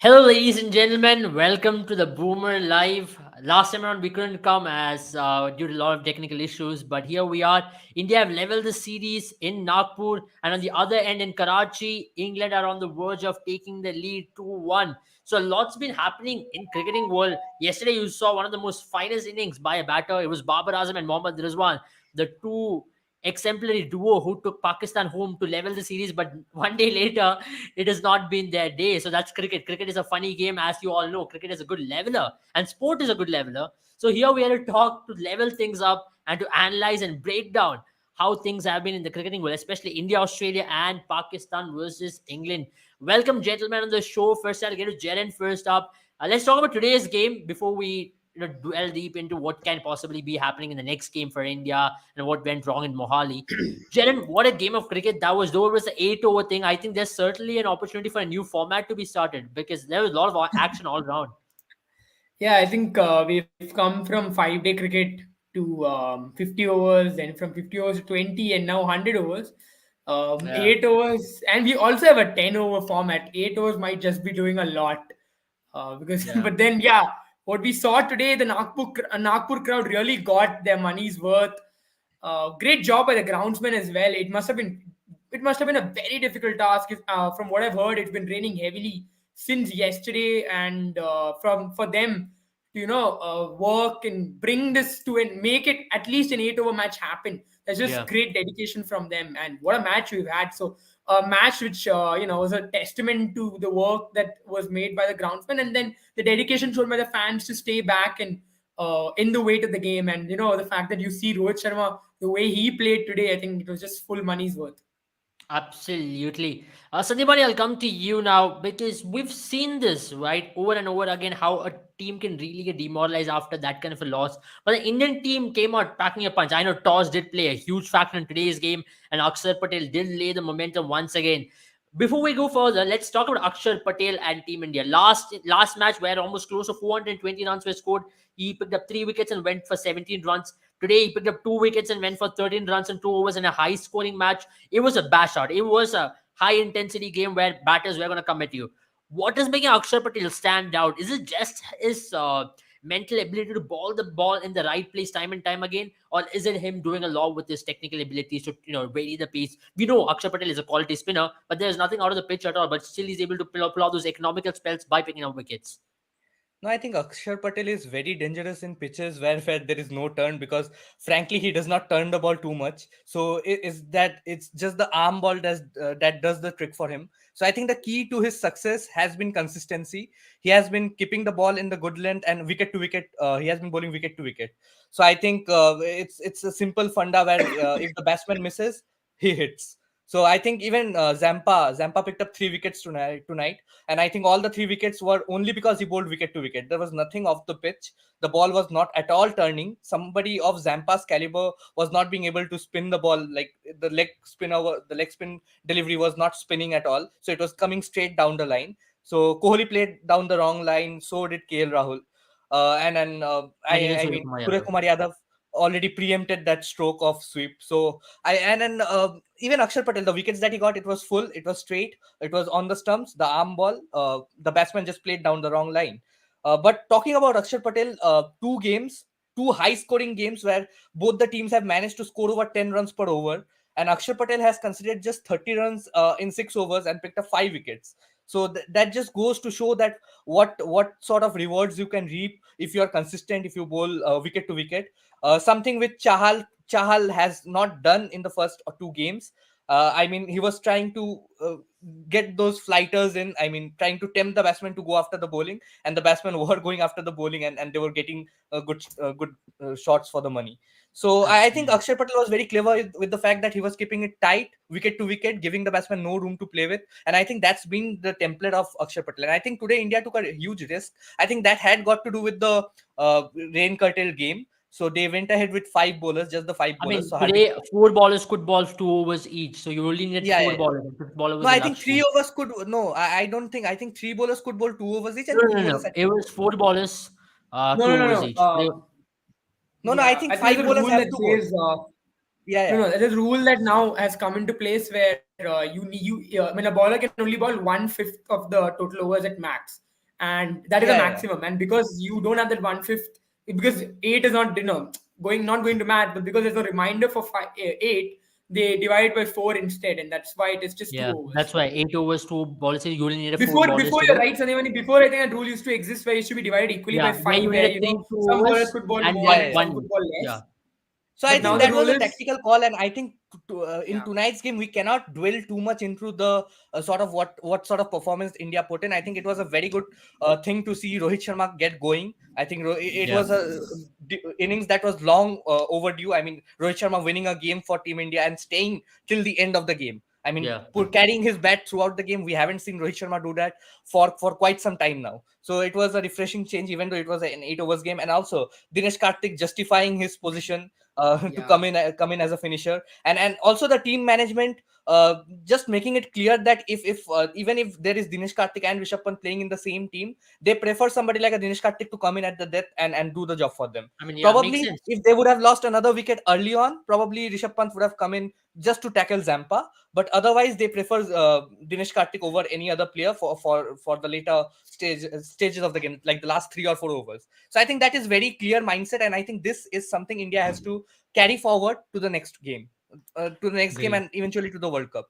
Hello, ladies and gentlemen. Welcome to the Boomer Live. Last time around, we couldn't come as due to a lot of technical issues, but here we are. India have leveled the series in Nagpur, and on the other end in Karachi, England are on the verge of taking the lead 2-1. So, lots been happening in cricketing world. Yesterday, you saw one of the most finest innings by a batter. It was Babar Azam and Mohammad Rizwan, the two exemplary duo who took Pakistan home to level the series. But one day later, it has not been their day. So that's cricket. Cricket is a funny game, as you all know. Cricket is a good leveler, and sport is a good leveler. So here we are to talk to level things up and to analyze and break down how things have been in the cricketing world, especially India, Australia, and Pakistan versus England. Welcome, gentlemen, on the show. First, I'll get to Jaren first up. Let's talk about today's game before we dwell deep into what can possibly be happening in the next game for India and what went wrong in Mohali. Jaren, what a game of cricket that was. Though it was the 8 over thing, I think there's certainly an opportunity for a new format to be started because there was a lot of action all around. Yeah, I think we've come from 5 day cricket to 50 overs, then from 50 overs to 20, and now 100 overs. Yeah. 8 overs, and we also have a 10 over format. 8 overs might just be doing a lot because, Yeah. but then, yeah, what we saw today, the Nagpur crowd really got their money's worth. Great job by the groundsman as well. It must have been a very difficult task. From what I've heard, it's been raining heavily since yesterday, and from for them to work and bring this to and make it at least an 8 over match happen. That's just Yeah. great dedication from them, and what a match we've had. So a match which was a testament to the work that was made by the groundsman, and then the dedication shown by the fans to stay back and in the weight of the game. And the fact that you see Rohit Sharma, the way he played today, I think it was just full money's worth. Absolutely. Sandeepani, I'll come to you now because we've seen this, right, over and over again, how a team can really get demoralized after that kind of a loss. But the Indian team came out packing a punch. I know toss did play a huge factor in today's game, and Akshar Patel did lay the momentum once again. Before we go further, let's talk about Akshar Patel and Team India. Last match, where almost close to 420 runs were scored, he picked up 3 wickets and went for 17 runs. Today, he picked up 2 wickets and went for 13 runs in 2 overs in a high scoring match. It was a bash out. It was a high intensity game where batters were going to come at you. What is making Akshar Patel stand out? Is it just his mental ability to ball the ball in the right place time and time again, or is it him doing a lot with his technical abilities to vary the pace? We know Akshar Patel is a quality spinner, but there's nothing out of the pitch at all. But still, he's able to pull out those economical spells by picking up wickets. No, I think Akshar Patel is very dangerous in pitches where there is no turn because frankly he does not turn the ball too much. So it is that it's just the arm ball that does the trick for him. So I think the key to his success has been consistency. He has been keeping the ball in the good length and wicket to wicket. He has been bowling wicket to wicket. So I think it's a simple funda where if the batsman misses, he hits. So I think even Zampa picked up 3 wickets tonight, and I think all the 3 wickets were only because he bowled wicket to wicket. There was nothing off the pitch. The ball was not at all turning. Somebody of Zampa's caliber was not being able to spin the ball. Like the leg spin delivery was not spinning at all. So it was coming straight down the line. So Kohli played down the wrong line. So did KL Rahul. And then And even I Surya mean Kumar Surya Yadav. Kumar Yadav already preempted that stroke of sweep. So I and then even Akshar Patel, the wickets that he got, it was full, it was straight, it was on the stumps, the arm ball. The batsman just played down the wrong line. But talking about Akshar Patel, two high scoring games where both the teams have managed to score over 10 runs per over. And Akshar Patel has considered just 30 runs in 6 overs and picked up 5 wickets. So that just goes to show that what sort of rewards you can reap if you are consistent, if you bowl wicket to wicket. Something which Chahal has not done in the first 2 games. I mean, he was trying to get those flighters in. I mean, trying to tempt the batsman to go after the bowling, and the batsmen were going after the bowling, and they were getting good shots for the money. So I think Absolutely. Akshay Patel was very clever with the fact that he was keeping it tight, wicket to wicket, giving the batsman no room to play with. And I think that's been the template of Akshay Patel. And I think today India took a huge risk. I think that had got to do with the rain curtailed game. So they went ahead with 5 bowlers, just the five I bowlers. mean, So Hardik, today four ballers could bowl 2 overs each, so you only needed yeah, four yeah. ballers. And fifth bowler No, was a I think luxury. 3 overs could. No, I don't think. I think 3 bowlers could bowl 2 overs each, No, and two no, no, bowlers no. had It to. was four ballers, No, two no, no, overs no. each. No, no, I Yeah, think I think five there's a bowlers rule have that to bowl. says Yeah, no, yeah. no. There's a rule that now has come into place where I mean, a bowler can only bowl 1/5 of the total overs at max. and that is a Yeah, yeah, maximum. And because you don't have that 1/5, because eight is not, going not going to math, but because there's a reminder for eight, they divide by four instead, and that's why it is just two Yeah, overs. that's why 8 overs, two ballers. You only need a four ballers Before to you're do. right, Sandeep, before I think that rule used to exist where it should be divided equally Yeah, by where five, you need where a three, two some bowlers overs could bowl and more yeah, one, and yeah. some one. could bowl Yeah, less. So I But now think the that rule was a is, tactical call, and I think in yeah, tonight's game we cannot dwell too much into the sort of what sort of performance India put in. I think it was a very good thing to see Rohit Sharma get going. I think it yeah, was a innings that was long overdue. I mean, Rohit Sharma winning a game for Team India and staying till the end of the game. I mean, yeah. carrying his bat throughout the game. We haven't seen Rohit Sharma do that for quite some time now. So it was a refreshing change, even though it was an 8 overs game, and also Dinesh Karthik justifying his position to yeah. come in as a finisher, and also the team management just making it clear that if even if there is Dinesh Karthik and Rishabh Pant playing in the same team, they prefer somebody like a Dinesh Karthik to come in at the death and do the job for them. I mean, yeah, makes Probably sense. if they would have lost another wicket early on, probably Rishabh Pant would have come in just to tackle Zampa, but otherwise they prefer Dinesh Karthik over any other player for the later stages of the game, like the last 3 or 4 overs. So I think that is very clear mindset, and I think this is something India has to carry forward to the next game, Agreed. and eventually to the World Cup.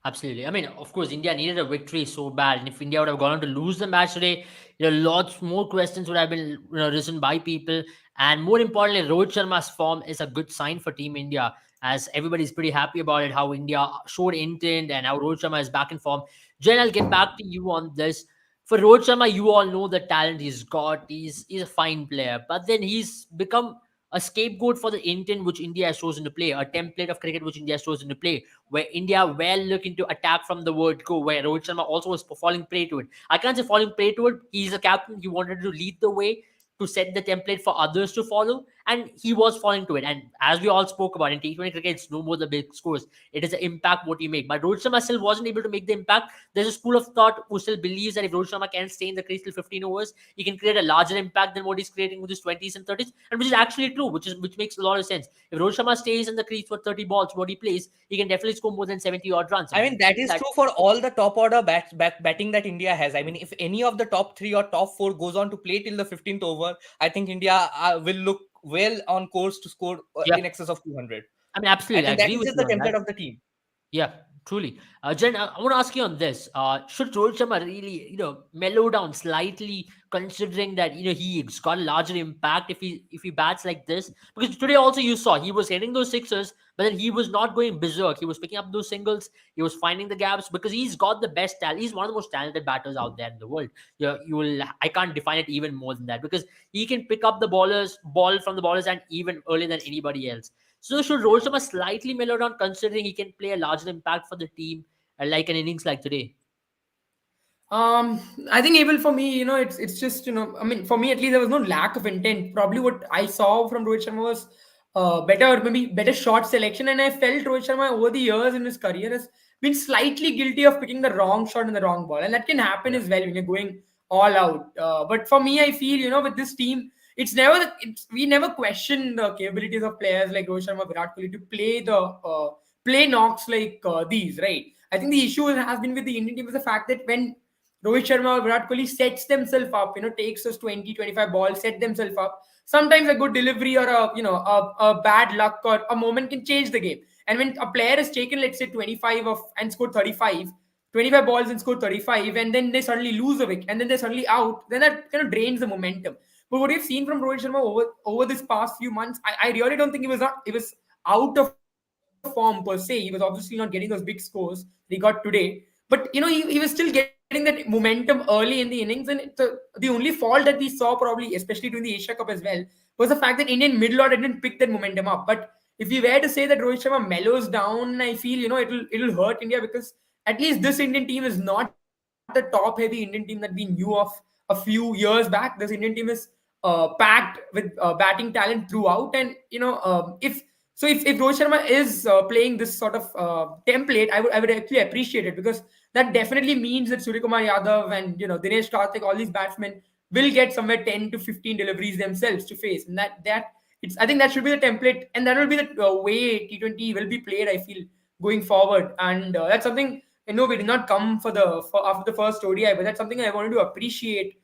Absolutely. I mean, of course, India needed a victory so bad, and if India would have gone on to lose the match today, lots more questions would have been risen by people. And more importantly, Rohit Sharma's form is a good sign for Team India, as everybody's pretty happy about it. How India showed intent and how Rohit Sharma is back in form. Jen, I'll get back to you on this. For Rohit Sharma, you all know the talent he's got. He's a fine player, but then he's become a scapegoat for the intent which India has chosen to play, a template of cricket which India has chosen to play, where India were looking to attack from the word go, where Rohit Sharma also was falling prey to it. I can't say falling prey to it. He's a captain. He wanted to lead the way, to set the template for others to follow, and he was falling to it. And as we all spoke about in T20 cricket, it's no more the big scores. It is the impact what you make. But Rohit Sharma still wasn't able to make the impact. There's a school of thought who still believes that if Rohit Sharma can stay in the crease till 15 overs, he can create a larger impact than what he's creating with his 20s and 30s, and which is actually true, which makes a lot of sense. If Rohit Sharma stays in the crease for 30 balls, what he plays, he can definitely score more than 70 odd runs. I mean, that is That true for all the top order batting that India has. I mean, if any of the top three or top four goes on to play till the 15th over, I think India will look well on course to score yeah, in excess of 200. I mean, I absolutely, I think that agree is with just you the on that. template of the team. Yeah, truly. Jen, I want to ask you on this. Should Rohit Sharma really, mellow down slightly, considering that he's got a larger impact if he bats like this? Because today also you saw he was hitting those sixes, but then he was not going berserk. He was picking up those singles. He was finding the gaps because he's got the best talent. He's one of the most talented batters out there in the world. You will. I can't define it even more than that because he can pick up the ball from the ballers and even earlier than anybody else. So should Rohit Sharma slightly mellow down, considering he can play a larger impact for the team, like an innings like today? Um, I think Abel, for me, it's just, I mean, for me at least, there was no lack of intent. Probably what I saw from Rohit Sharma was maybe better shot selection, and I felt Rohit Sharma over the years in his career has been slightly guilty of picking the wrong shot and the wrong ball, and that can happen Yeah, as well when you're going all out. But for me, I feel, with this team, we never question the capabilities of players like Rohit Sharma, Virat Kohli to play knocks like these, right? I think the issue has been with the Indian team is the fact that when Rohit Sharma or Virat Kohli sets themselves up, takes those 20, 25 balls, set themselves up. Sometimes a good delivery or a bad luck or a moment can change the game. And when a player has taken, let's say, 25 and scored 35, 25 balls and scored 35, and then they suddenly lose a wicket, and then they're suddenly out, then that kind of drains the momentum. But what we've seen from Rohit Sharma over this past few months, I really don't think he was out of form per se. He was obviously not getting those big scores he got today. But he was still getting that momentum early in the innings, and the only fault that we saw, probably especially during the Asia Cup as well, was the fact that Indian middle order didn't pick that momentum up. But if we were to say that Rohit Sharma mellows down, I feel it'll hurt India, because at least this Indian team is not the top heavy Indian team that we knew of a few years back. This Indian team is packed with batting talent throughout, and if Rohit Sharma is playing this sort of template, I would actually appreciate it, because that definitely means that Suryakumar Yadav and Dinesh Karthik, all these batsmen will get somewhere 10 to 15 deliveries themselves to face, and that it's I think that should be the template, and that will be the way T20 will be played. I feel going forward, and that's something No, we did not come for after the first ODI, but that's something I wanted to appreciate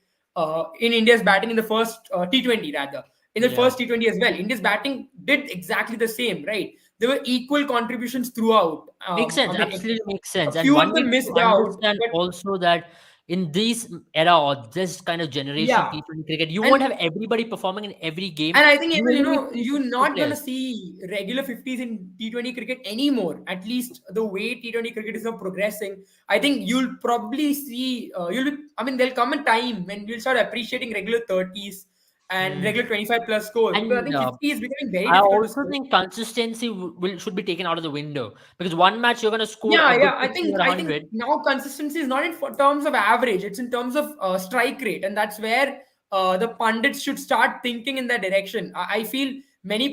in India's batting in the first T20 rather. In the Yeah. first T20 as well, India's batting did exactly the same, right? There were equal contributions throughout. Makes I sense. mean, Absolutely makes a sense. And few one of them needs to missed out, understand but also that in this era or this kind of generation of yeah, T20 cricket, you won't and have everybody performing in every game. And I think You even only need two you're two not gonna players. see regular 50s in T20 cricket anymore. At least the way T20 cricket is now progressing, I think you'll probably see I mean, there'll come a time when you'll start appreciating regular 30s and Hmm. regular 25 plus scores, because I And think 50 is becoming very I difficult to also score. think consistency will should be taken out of the window because one match you're going to score a Yeah, good yeah. 50 or I think 100. now consistency is not in terms of average; it's in terms of strike rate, and that's where the pundits should start thinking in that direction. I feel many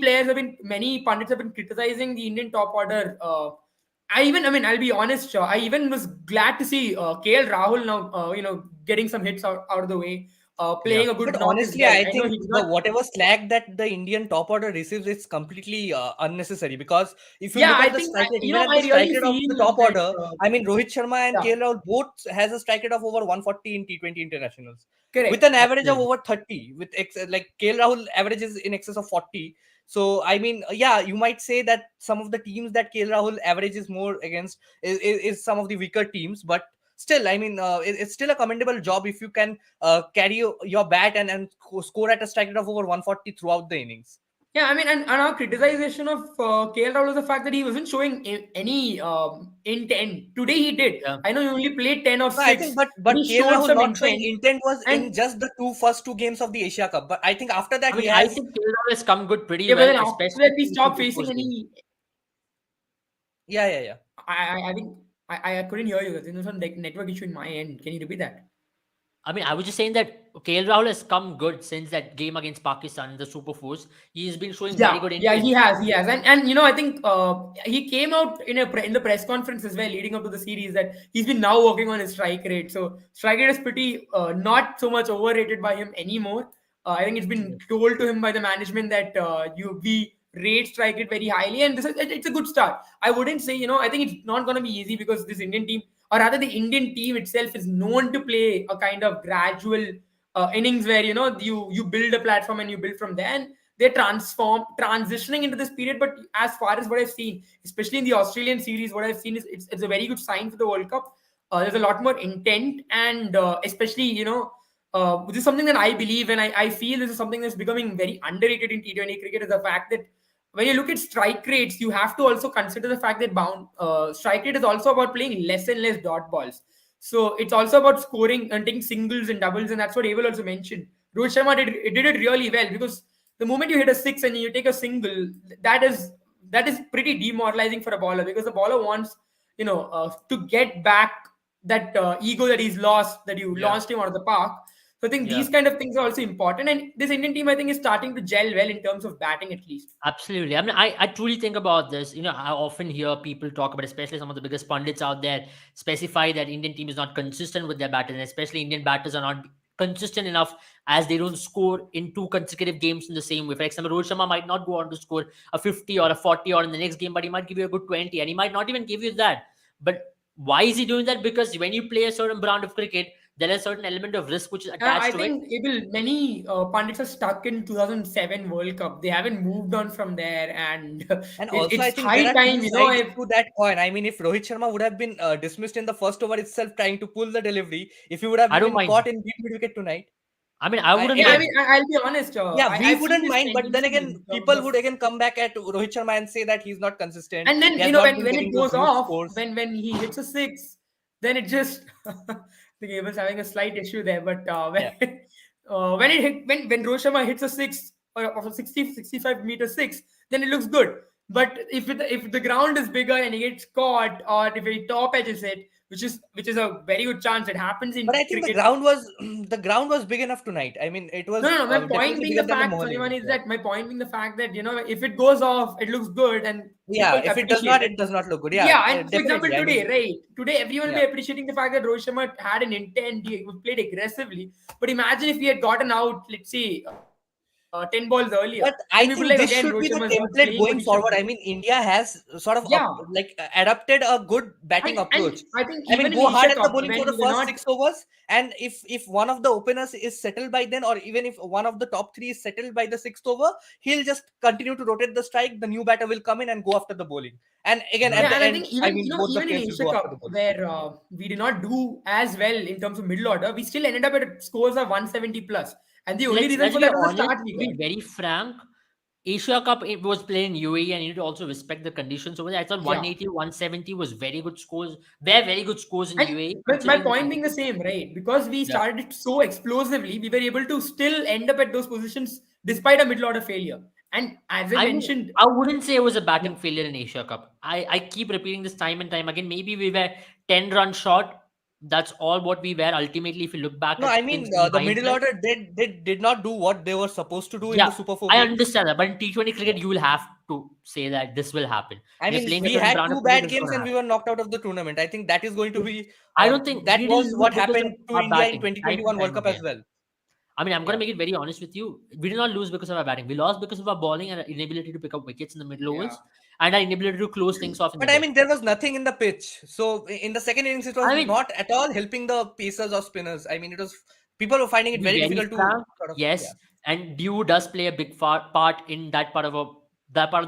pundits have been criticizing the Indian top order. I mean, I'll be honest. I even was glad to see KL Rahul now, getting some hits out of the way, Yeah. playing a But good knock as honestly, well. I I know think he did the not. whatever slack that the Indian top order receives is completely unnecessary, because if you Yeah, look I at the think strike rate, even at I the strike really rate of the feel top that. order, I mean Rohit Sharma and Yeah, KL Rahul both has a strike rate of over 140 in T20 internationals, with correct. an average of Absolutely. over 30. Like KL Rahul averages in excess of 40. So I mean, yeah, you might say that some of the teams that KL Rahul averages more against is some of the weaker teams, but still, I mean, it's still a commendable job if you can carry your bat and score at a strike rate of over 140 throughout the innings. Yeah, I mean, and our criticization of KL Rahul was the fact that he wasn't showing any intent. Today he did. Yeah. I know he only played 10 or No, I 6, think, but but he KL showed Rahul some not showing intent. intent was in And just the first two games of the Asia Cup. But I think after that I he mean, I has. think Kerala has come good pretty yeah, but well, then after especially that, we in the stopped Super facing Force game. any. Yeah, yeah, yeah. I think I couldn't hear you. There was some network issue in my end. Can you repeat that? I mean, I was just saying that KL Rahul has come good since that game against Pakistan in the Super Force. He's been showing very good Yeah, intent. he has, and I think he came out in the press conference as well, leading up to the series, that he's been now working on his strike rate. So strike rate is pretty not so much overrated by him anymore. I think it's been Yeah. told to him by the management that we rate strike rate very highly, and it's a good start. I wouldn't say, I think it's not going to be easy, because this Indian team, or rather the Indian team itself, is known to play a kind of gradual innings where you build a platform and you build from there, and they're transitioning into this period. But as far as what I've seen, especially in the Australian series, what I've seen is it's a very good sign for the World Cup. There's a lot more intent, and especially this is something that I believe, and I feel this is something that's becoming very underrated in T20 cricket, is the fact that when you look at strike rates, you have to also consider the fact that strike rate is also about playing less and less dot balls. So it's also about scoring and taking singles and doubles, and that's what Abel also mentioned. Rohit Sharma did it really well, because the moment you hit a six and you take a single, that is pretty demoralizing for a bowler, because the bowler wants to get back that ego that he's lost, that you Yeah. launched him out of the park. So I think Yeah. these kind of things are also important, and this Indian team, I think, is starting to gel well in terms of batting at least. Absolutely. I mean, I truly think about this. I often hear people talk about, especially some of the biggest pundits out there, specify that Indian team is not consistent with their batters, and especially Indian batters are not consistent enough as they don't score in two consecutive games in the same way. For example, Rohit Sharma might not go on to score a 50 or a 40 or in the next game, but he might give you a good 20, and he might not even give you that. But why is he doing that? Because when you play a certain brand of cricket, there is a certain element of risk which is I attached to it. think many pundits are stuck in 2007 World Cup. They haven't moved on from there, and And also, I it's think there high are two time. sides If to that coin. I mean, if Rohit Sharma would have been dismissed in the first over itself, trying to pull the delivery, if he would have I don't been mind. caught in mid wicket tonight, I mean, I wouldn't yeah, I again, mean, mind. I'll be honest. yeah, we I've seen wouldn't this mind. But then tendency again, in terms people of. would again come back at Rohit Sharma and say that he's not consistent. And He then has not been when it getting those goes huge off, scores. when he hits a six, then it just the game is having a slight issue there. But Yeah. when it hit when Rohit Sharma hits a six, or of a 65 meter six, then it looks good. But if the ground is bigger and he gets caught, or if he top edges it, which is a very good chance, it happens But in I think the cricket. ground was the ground was big enough tonight. I mean, it No, was no, no. My point definitely being bigger the than the fact, Mohali Sonyaman, innings. is Yeah. that my point being the fact that if it goes off, it looks good and Yeah. people If it does appreciate not, it. it does not look good. Yeah. Yeah, and for example, Definitely. I today, mean, right? Today, everyone will yeah. be appreciating the fact that Rohit Sharma had an intent, he played aggressively. But imagine if he had gotten out, let's say, 10 balls earlier. But I Then we put think like this again should be Rohit the Sharma is not template playing what going he should forward. be. I mean, India has sort of Yeah, adapted a good batting and approach. I think I mean, even in go hard Asia at the Cup bowling for when the we were first not, 6 overs, and if one of the openers is settled by then, or even if one of the top three is settled by the sixth over, he'll just continue to rotate the strike. The new batter will come in and go after the bowling. And again, at yeah, the and I end, think I even mean, both the even in players will Asia go after the Cup bowling. where we did not do as well in terms of middle order, we still ended up at scores of 170 plus, and the only reason Let's for be that was the honest. start we To be got. very frank, Asia Cup it was played in UAE, and you need to also respect the conditions over there. I thought Yeah. 180, 170 was very good scores. Very good scores in And UAE my considering the point being the conditions. same, right? Because we Yeah. started it so explosively, we were able to still end up at those positions despite a middle order failure. And as I I mean, mentioned, I wouldn't say it was a yeah, batting failure in Asia Cup. I keep repeating this time and time again. Maybe we were 10 runs short. That's all what we were ultimately. If you look back No, at I things mean, in the middle hindsight, order did not do what they were supposed to do in yeah, the Super 4 I games. understand that. But in T20 cricket, you will have to say that this will happen. I We are mean, playing a we certain had brand of two cricket. bad It's going games to and we happen. were knocked out of the tournament. I think that is going to be I don't think that we didn't was lose what because of happened to our India in batting time and 2021 World time Cup as again. well. I mean, I'm going to Yeah, make it very honest with you. We did not lose because of our batting. We lost because of our bowling and our inability to pick up wickets in the middle yeah. overs and our inability to close things off in the but I death. mean, there was nothing in the pitch. So in the second innings, it was I mean, not at all helping the pacers or spinners. I mean, it was people were finding to it be very very difficult to frank, sort of, yeah. yes, and Dew does play a big part in that part of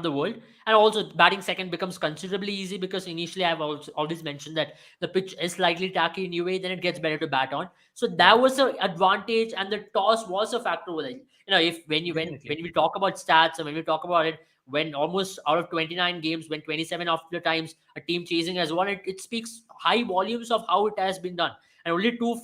the world, and also batting second becomes considerably easy because initially I've also always mentioned that the pitch is slightly tacky in UA, then it gets better to bat on. So Yeah, that was an advantage, and the toss was a factor with it. You know, if when definitely. we talk about stats and when we talk about it, when almost out of 29 games, when 27 of the times a team chasing has won, it speaks high volumes of how it has been done. And only two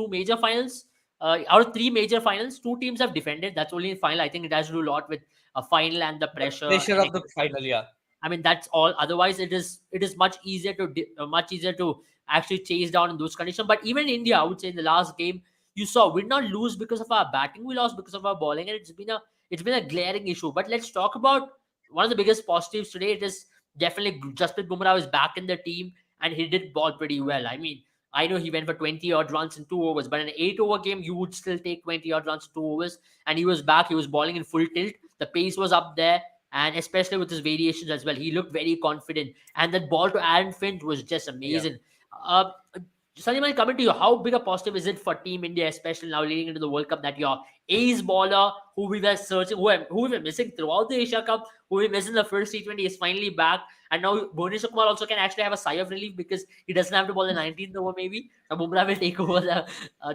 major finals out of three major finals, two teams have defended. That's only in final. I think it has to do a lot with a final and the The pressure pressure and of the final, yeah. I mean, that's all. Otherwise, it is much easier to actually chase down in those conditions. But even India, I would say in the last game, you saw we did not lose because of our batting. We lost because of our bowling, and it's been a glaring issue. But let's talk about one of the biggest positives today. It is definitely Jasprit Bumrah is back in the team, and he did ball pretty well. I mean, I know he went for 20 odd runs in 2 overs, but in an 8 over game, you would still take 20 odd runs in 2 overs. And he was back. He was bowling in full tilt. The pace was up there, and especially with his variations as well. He looked very confident, and that ball to Aaron Finch was just Yeah. amazing. Uh, Sanjay, coming to you, how big a positive is it for Team India, especially now leading into the World Cup, that your ace bowler, who we were searching, who we were missing throughout the Asia Cup, who we missed in the first T20, is finally back, and now Bhuvanesh Kumar also can actually have a sigh of relief because he doesn't have to bowl the 19th over maybe. Now Bumrah will take over the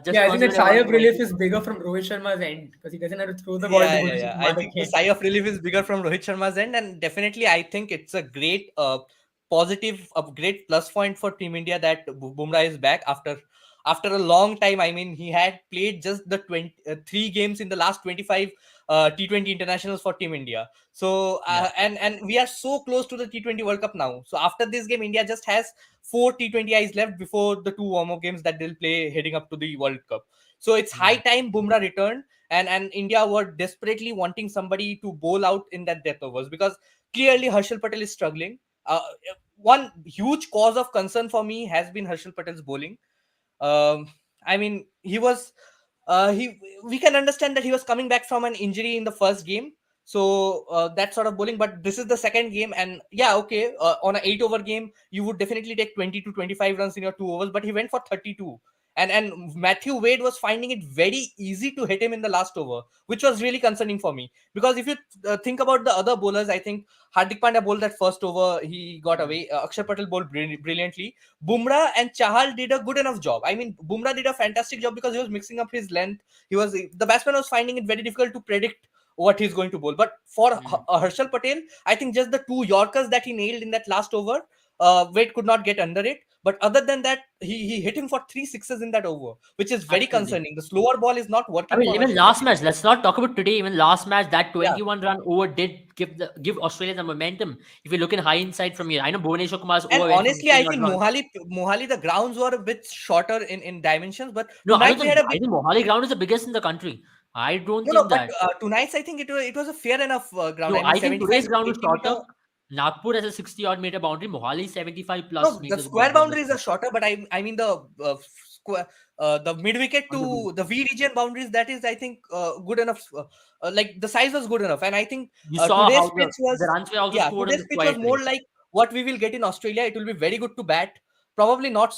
just Yeah, I think that responsibility of sigh bowling of the relief 19th. is bigger from Rohit Sharma's end because he doesn't have to throw the ball to Yeah. Bhuvanesh I Kumar think the again. sigh of relief is bigger from Rohit Sharma's end, and definitely I think it's a great positive, a great plus point for Team India that Bumrah is back after a long time. I mean, he had played just the 3 games in the last 25 T20 internationals for Team India. So Yeah. and we are so close to the T20 World Cup now. So after this game, India just has 4 T20Is left before the 2 warm-up games that they'll play heading up to the World Cup. So it's high time Bumrah returned, and India were desperately wanting somebody to bowl out in that death overs because clearly Harshal Patel is struggling. One huge cause of concern for me has been Harshal Patel's bowling. Um, I mean, he was he we can understand that he was coming back from an injury in the first game. So that sort of bowling, but this is the second game, and yeah, okay, on an 8 over game, you would definitely take 20 to 25 runs in your 2 overs, but he went for 32. And Matthew Wade was finding it very easy to hit him in the last over, which was really concerning for me. Because if you think about the other bowlers, I think Hardik Pandya bowled that first over, he got away. Akshar Patel bowled brilliantly. Bumrah and Chahal did a good enough job. I mean, Bumrah did a fantastic job because he was mixing up his length. The batsman was finding it very difficult to predict what he's going to bowl. But for Harshal Patel, I think just the 2 Yorkers that he nailed in that last over, Wade could not get under it. But other than that, he hit him for 3 sixes in that over, which is very Absolutely. concerning. The slower ball is not I working mean, for even Harshal last Patel. match, let's not talk about today. Even last match, that Yeah. 21 run over did give Australia the momentum. If you look in hindsight from here, I know Bhuvanesh Kumar's And over went for honestly, I 15 odd think runs. Mohali, the grounds were a bit shorter in dimensions, but No, I don't tonight we think. had a I bit. think Mohali ground is the biggest in the country. I don't No, think but that. tonight's I think it was a fair enough ground. No, I mean, I think 75 today's to ground is 80 shorter. meter. Nagpur has a 60 odd meter boundary. Mohali 75 plus No, the meters square boundary on the boundaries are ground. shorter, but I mean the the mid wicket On the B. to the V region boundaries, that is, I think, good enough. Like the size was good enough, and I think You saw today's how pitch the was, runs were also yeah, scored on today's the pitch was quiet more way. like what we will get in Australia. It will be very good to bat. Probably not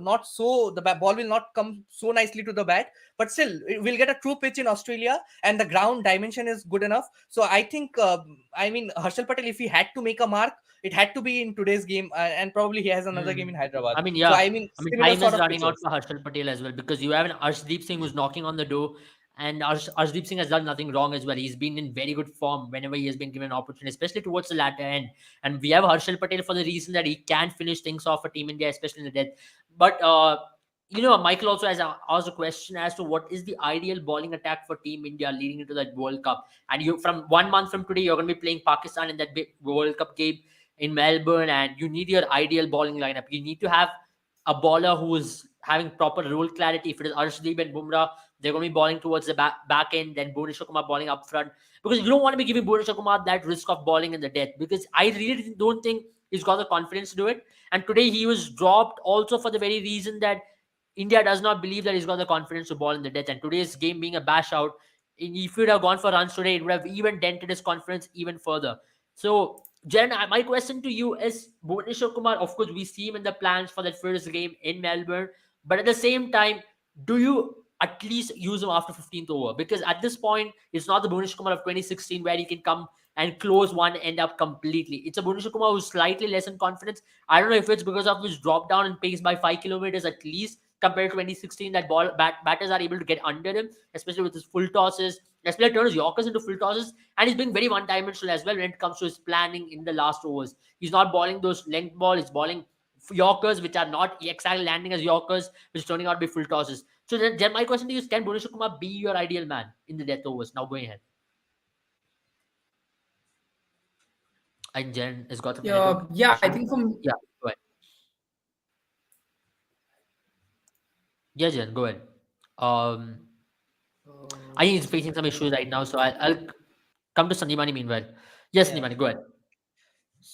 not so the ball will not come so nicely to the bat, but still we'll get a true pitch in Australia, and the ground dimension is good enough. So I think, I mean, Harshal Patel, if he had to make a mark, it had to be in today's game, and probably he has another game in Mm. Hyderabad. I mean, So yeah. I mean, I mean, similar time sort is of running out pitches. for Harshal Patel as well because you have an Arshdeep Singh who's knocking on the door, and Arshdeep Singh has done nothing wrong as well. He's been in very good form whenever he has been given an opportunity, especially towards the latter end. And we have Harshal Patel for the reason that he can finish things off for Team India, especially in the death. But Michael also has asked a question as to what is the ideal bowling attack for Team India leading into that World Cup. And you, from 1 month from today, you're going to be playing Pakistan in that big World Cup game in Melbourne, and you need your ideal bowling lineup. You need to have a bowler who is having proper role clarity. If it is Arshdeep and Bumrah, they're going to be bowling towards the back end, then Bhuvneshwar Kumar bowling up front. Because you don't want to be giving Bhuvneshwar Kumar that risk of bowling in the death. Because I really don't think he's got the confidence to do it. And today he was dropped also for the very reason that India does not believe that he's got the confidence to ball in the death. And today's game being a bash out, if he would have gone for runs today, it would have even dented his confidence even further. So, Jen, my question to you is Bhuvneshwar Kumar, of course, we see him in the plans for that first game in Melbourne. But at the same time, do you at least use him after 15th over? Because at this point, it's not the Bhuvneshwar Kumar of 2016 where he can come and close one end up completely. It's a Bhuvneshwar Kumar who's slightly less in confidence. I don't know if it's because of his drop down in pace by 5 kilometers at least compared to 2016 that batters are able to get under him, especially with his full tosses, especially turn his Yorkers into full tosses. And he's being very one-dimensional as well when it comes to his planning in the last overs. He's not bowling those length balls, he's bowling Yorkers which are not exactly landing as Yorkers, which is turning out to be full tosses. So then my question to you is, can Bhuvneshwar Kumar be your ideal man in the death overs? Now going ahead. And Jen has got some network Yeah, I issue. think from Yeah, go ahead. Yeah, Jen, go ahead. Um, I think he's facing some issues right now, so I'll come to Sandeepani meanwhile. Yes, Yeah. Sandeepani, go ahead.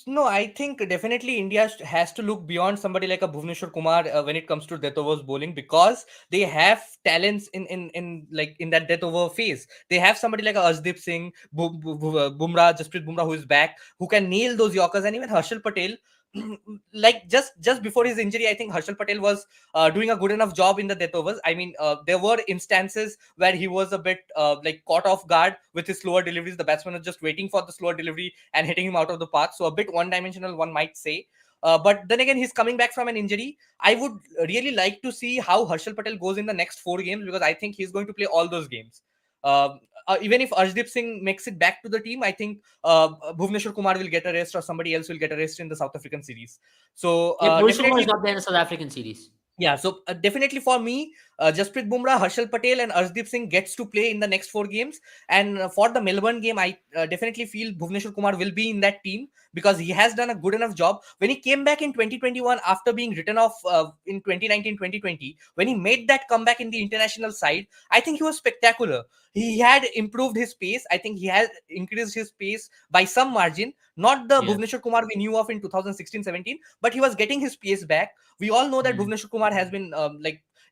No, I think definitely India has to look beyond somebody like a Bhuvneshwar Kumar when it comes to death overs bowling, because they have talents in like in that death over phase. They have somebody like a Arshdeep Singh, Bumrah, Jasprit Bumrah, who is back, who can nail those Yorkers, and even Harshal Patel. Like just before his injury, I think Harshal Patel was doing a good enough job in the death overs. I mean, there were instances where he was a bit like caught off guard with his slower deliveries. The batsman was just waiting for the slower delivery and hitting him out of the park. So a bit one-dimensional, one might say. But then again, he's coming back from an injury. I would really like to see how Harshal Patel goes in the next 4 games, because I think he's going to play all those games. Even if Arshdeep Singh makes it back to the team, I think Bhuvneshwar Kumar will get a rest, or somebody else will get a rest in the South African series. So Yeah, Bhuvneshwar Kumar is definitely, not there in the South African series. yeah, so definitely for me, Jasprit Bumrah, Harshal Patel, and Arshdeep Singh gets to play in the next 4 games. And for the Melbourne game, I definitely feel Bhuvneshwar Kumar will be in that team, because he has done a good enough job. When he came back in 2021 after being written off in 2019-2020, when he made that comeback in the international side, I think he was spectacular. He had improved his pace. I think he has increased his pace by some margin. Not the Yeah. Bhuvneshwar Kumar we knew of in 2016-17, but he was getting his pace back. We all know that Mm. Bhuvneshwar Kumar has been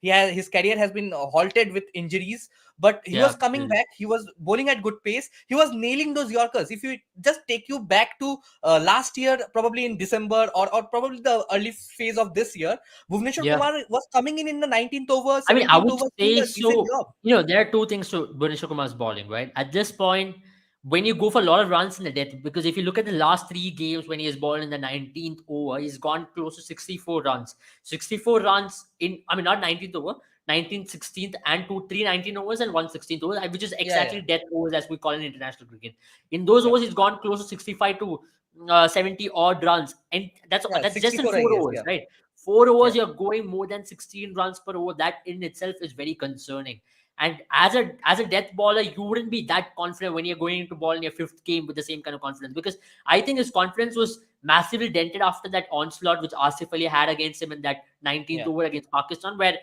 his career has been halted with injuries, but he Yeah, was coming absolutely. back. He was bowling at good pace. He was nailing those Yorkers. If you just take you back to last year, probably in December, or probably the early phase of this year, Bhuvneshwar Yeah. Kumar was coming in the 19th over, I mean, I 17th would over, doing say a decent so. job. There are two things to Bhuvneshwar Kumar's bowling, right? At this point, when you go for a lot of runs in the death, because if you look at the last 3 games when he has bowled in the 19th over, he's gone close to 64 runs. 64 runs I mean, not 19th over, 19th, 16th, and 19 overs and 1/16th overs, which is Yeah, yeah, exactly death overs as we call in international cricket. In those yeah, overs, he's gone close to 65 to 70 odd runs. And yeah. that's just in 64, I four guess. overs, Yeah, right? 4 overs, yeah, you're going more than 16 runs per over. That in itself is very concerning. And as a death bowler, you wouldn't be that confident when you're going into ball in your fifth game with the same kind of confidence. Because I think his confidence was massively dented after that onslaught which Asif Ali had against him in that 19th yeah, over against Pakistan, where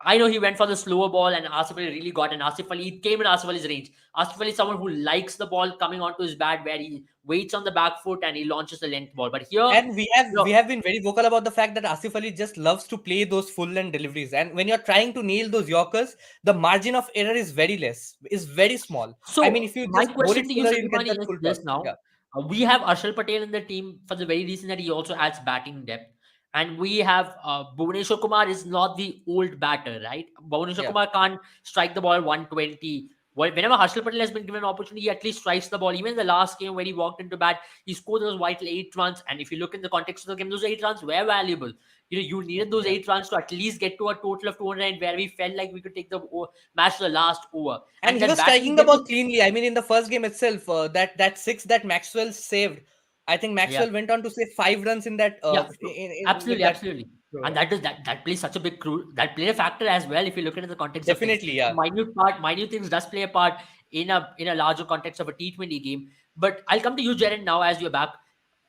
I know he went for the slower ball and Asif Ali really got, and Asif Ali came in Asif Ali's range. Asif Ali is someone who likes the ball coming onto his bat where he waits on the back foot and he launches the length ball. But here, And we have you know, we have been very vocal about the fact that Asif Ali just loves to play those full length deliveries. And when you're trying to nail those Yorkers, the margin of error is very less, is very small. I mean, so if you my just bowl it question to you, fuller, you get Sandeepani, that is full this toss. Yeah, now. We have Arshal Patel in the team for the very reason that he also adds batting depth. And we have Bhuvneshwar Kumar is not the old batter, right? Bhuvneshwar yeah. Kumar can't strike the ball 120. Whenever Harshal Patel has been given an opportunity, he at least strikes the ball. Even in the last game when he walked into bat, he scored those vital 8 runs. And if you look in the context of the game, those 8 runs were valuable. You needed those Yeah. 8 runs to at least get to a total of 200, where we felt like we could take the match to the last over. And And he that was batting striking the depth ball is, cleanly. I mean, in the first game itself, that six that Maxwell saved, I think yeah. Maxwell went on to save 5 runs in that Yeah, with absolutely, that absolutely. throw. And that plays such a big that play a factor as well if you look at it in the context of things. Definitely, yeah. Minute things does play a part in a larger context of a T20 game. But I'll come to you, Jaren, now as you're back.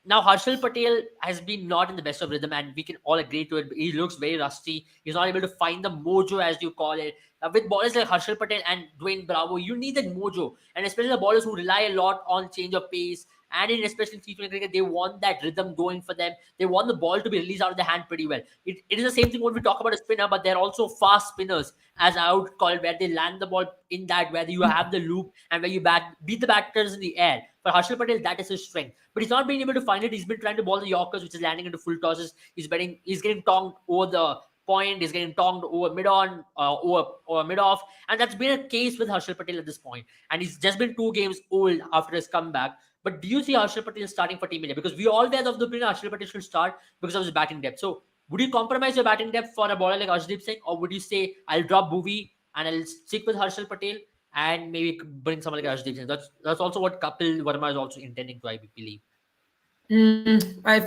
Now Harshal Patel has been not in the best of rhythm, and we can all agree to it. He looks very rusty. He's not able to find the mojo, as you call it. With bowlers like Harshal Patel and Dwayne Bravo, you need that mojo, and especially the bowlers who rely a lot on change of pace. And in especially T20 cricket, they want that rhythm going for them. They want the ball to be released out of the hand pretty well. It is the same thing when we talk about a spinner, but they're also fast spinners, as I would call it, where they land the ball in that, where you have the loop and where you beat the batters in the air. For Harshal Patel, that is his strength. But he's not been able to find it. He's been trying to ball the Yorkers, which is landing into full tosses. He's getting tonged over the point. He's getting tonged over mid on, over mid off, and that's been a case with Harshal Patel at this point. And he's just been 2 games old after his comeback. But do you see Harshal Patel starting for Team India? Because we all were of the opinion Harshal Patel should start because of his batting depth. So would you compromise your batting depth for a bowler like Arshdeep Singh, or would you say I'll drop Bhuvi and I'll stick with Harshal Patel and maybe bring someone like Arshdeep Singh? That's also what Kapil Verma is also intending to, I believe.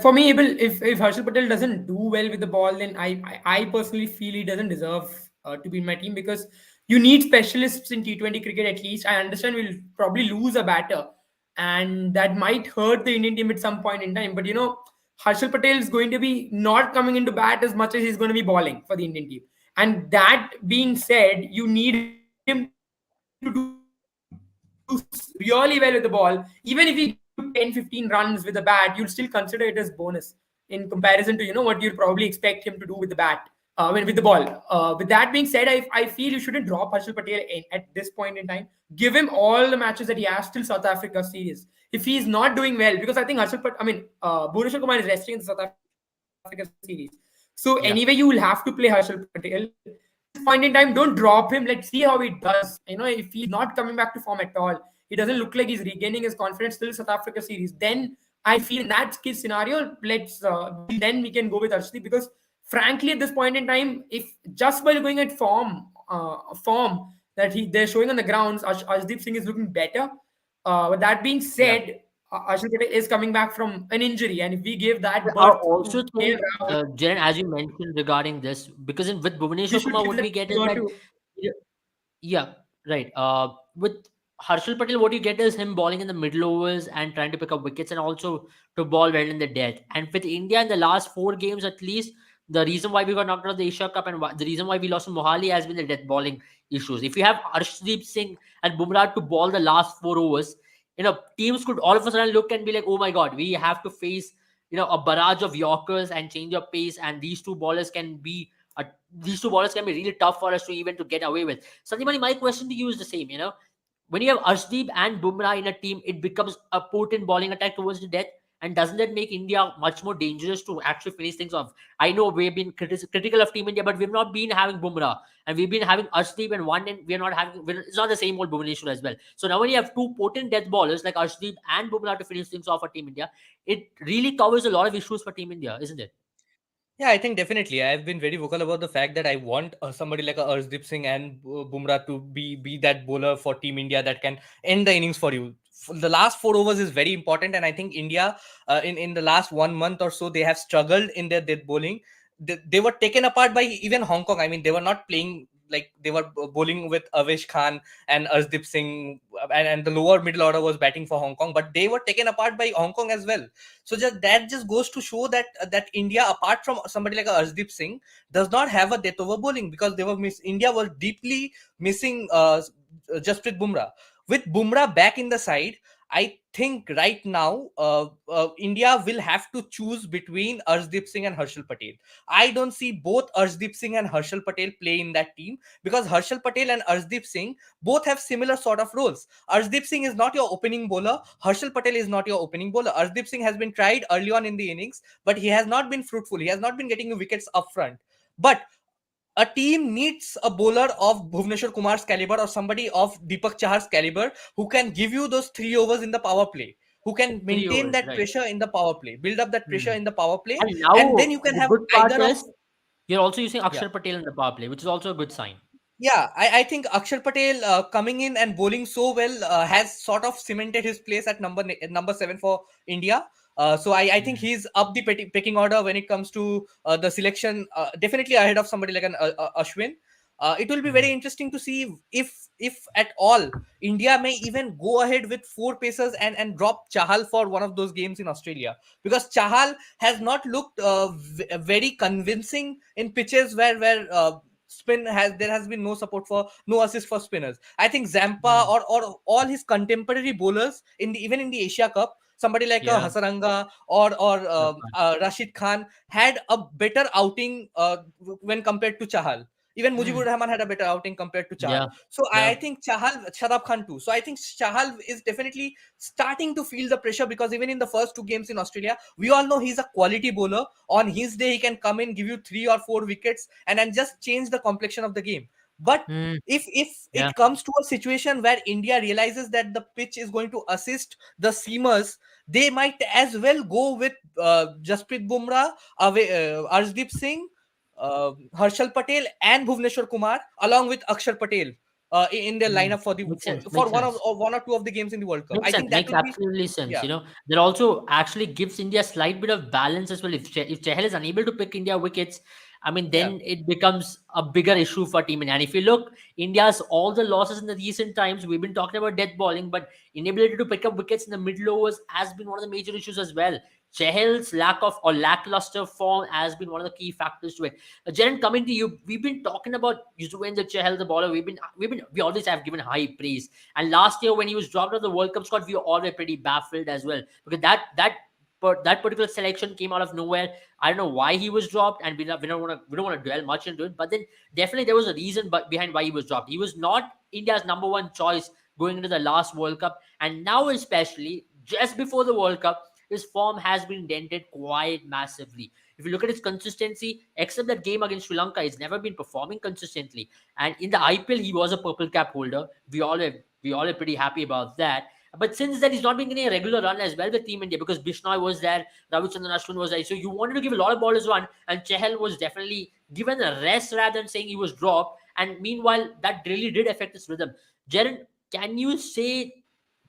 For me, if Harshal Patel doesn't do well with the ball, then I personally feel he doesn't deserve to be in my team, because you need specialists in T20 cricket at least. I understand we'll probably lose a batter, and that might hurt the Indian team at some point in time. But Harshal Patel is going to be not coming into bat as much as he's going to be bowling for the Indian team. And that being said, you need him to do really well with the ball. Even if he gives you 10, 15 runs with the bat, you'll still consider it as bonus in comparison to what you'd probably expect him to do with the bat. With the ball. With that being said, I feel you shouldn't drop Harshal Patel at this point in time. Give him all the matches that he has till South Africa series. If he's not doing well, because I think Bhuvneshwar Kumar is resting in the South Africa series. So anyway, you will have to play Yeah. Harshal Patel. At this point in time, don't drop him. Let's see how he does. If he's not coming back to form at all, he doesn't look like he's regaining his confidence till South Africa series. Then I feel in that case scenario, then we can go with Arshdeep, because frankly at this point in time, if just by going at form that they're showing on the grounds, Arshdeep Singh is looking better. But that being Yeah. said, Ashwin Patel is coming back from an injury, and if we give that I berth also to KL think, Rahul, Jaren, as you mentioned regarding this, because with we Bhuvneshwar should Kumar, give what that we get is berth that, to. yeah, right. With Harshal Patel, what you get is him bowling in the middle overs and trying to pick up wickets, and also to ball well in the death. And with India in the last 4 games at least, the reason why we got knocked out of the Asia Cup and the reason why we lost to Mohali has been the death bowling issues. If you have Arshdeep Singh and Bumrah to ball the last 4 overs, teams could all of a sudden look and be like, oh my God, we have to face, a barrage of Yorkers and change of pace, and these two ballers can be really tough for us to even to get away with. Sandeep, my question to you is the same. When you have Arshdeep and Bumrah in a team, it becomes a potent bowling attack towards the death. And doesn't that make India much more dangerous to actually finish things off? I know we've been critical of Team India, but we've not been having Bumrah, and we've been having Arshdeep, and one end we're not having. It's not the same old Bhubaneswar as well. So now when you have two potent death bowlers like Arshdeep and Bumrah to finish things off for Team India, it really covers a lot of issues for Team India, isn't it? Yeah, I think definitely. I've been very vocal about the fact that I want somebody like a Arshdeep Singh and Bumrah to be that bowler for Team India that can end the innings for you. The last 4 overs is very important, and I think India, in the last 1 month or so, they have struggled in their death bowling. They were taken apart by even Hong Kong. I mean, they were not playing like they were bowling with Avesh Khan and Arshdeep Singh and the lower middle order was batting for Hong Kong, but they were taken apart by Hong Kong as well. So just goes to show that India, apart from somebody like Arshdeep Singh, does not have a death over bowling, because India was deeply missing Jasprit Bumrah. With Bumrah back in the side, I think right now India will have to choose between Arshdeep Singh and Harshal Patel. I don't see both Arshdeep Singh and Harshal Patel play in that team, because Harshal Patel and Arshdeep Singh both have similar sort of roles. Arshdeep Singh is not your opening bowler. Harshal Patel is not your opening bowler. Arshdeep Singh has been tried early on in the innings, but he has not been fruitful. He has not been getting you wickets up front. But a team needs a bowler of Bhuvneshwar Kumar's caliber, or somebody of Deepak Chahar's caliber, who can give you those 3 overs in the power play, who can 3 overs, maintain that right? pressure in the power play, build up that pressure Hmm. in the power play, And and then now you can the have good part either of. is you're also using Yeah. Akshar Patel in the power play, which is also a good sign. Yeah, I think Akshar Patel coming in and bowling so well has sort of cemented his place at number 7 for India. So I think Hmm. he's up the pecking order when it comes to the selection, definitely ahead of somebody like an Ashwin. It will be very Hmm. interesting to see if at all India may even go ahead with 4 pacers and drop Chahal for one of those games in Australia, because Chahal has not looked very convincing in pitches where spin has there has been no support for no assist for spinners. I think Zampa Hmm. or all his contemporary bowlers in the even in the Asia Cup, somebody like Yeah, Hasaranga or that's fine. Rashid Khan had a better outing when compared to Chahal. Even Mujibur Hmm. Rahman had a better outing compared to Chahal. Yeah, So I yeah. think Shadab Khan too. So I think Chahal is definitely starting to feel the pressure, because even in the first 2 games in Australia, we all know he's a quality bowler. On his day, he can come in, give you 3 or 4 wickets, and just change the complexion of the game. But Hmm. if Yeah. it comes to a situation where India realizes that the pitch is going to assist the seamers, they might as well go with Jasprit Bumrah, Arshdeep Singh, Harshal Patel, and Bhuvneshwar Kumar, along with Akshar Patel, in their Hmm. lineup for Makes sense. for Makes sense. one or two of the games in the World Cup. Makes I sense. think that Makes would be. absolutely sense. Yeah, That also actually gives India a slight bit of balance as well. If Chahal is unable to pick India wickets, I mean, yeah. then it becomes a bigger issue for Team India. And if you look, India's all the losses in the recent times, we've been talking about death bowling, but inability to pick up wickets in the middle overs has been one of the major issues as well. Chahal's lack of or lackluster form has been one of the key factors to it. Jaren, coming to you, we've been talking about Yuzvendra Chahal, the bowler. We always have given high praise, and last year when he was dropped out of the World Cup squad, we all were pretty baffled as well, because that particular selection came out of nowhere. I don't know why he was dropped, and we don't want to dwell much into it. But then definitely there was a reason behind why he was dropped. He was not India's number one choice going into the last World Cup, and now especially just before the World Cup, his form has been dented quite massively. If you look at his consistency, except that game against Sri Lanka, he's never been performing consistently. And in the IPL, he was a purple cap holder. We all are pretty happy about that. But since then, he's not been getting a regular run as well with Team India, because Bishnoi was there, Ravichandran Ashwin was there. So you wanted to give a lot of ballers run, and Chahal was definitely given a rest rather than saying he was dropped. And meanwhile, that really did affect his rhythm. Jaren, can you say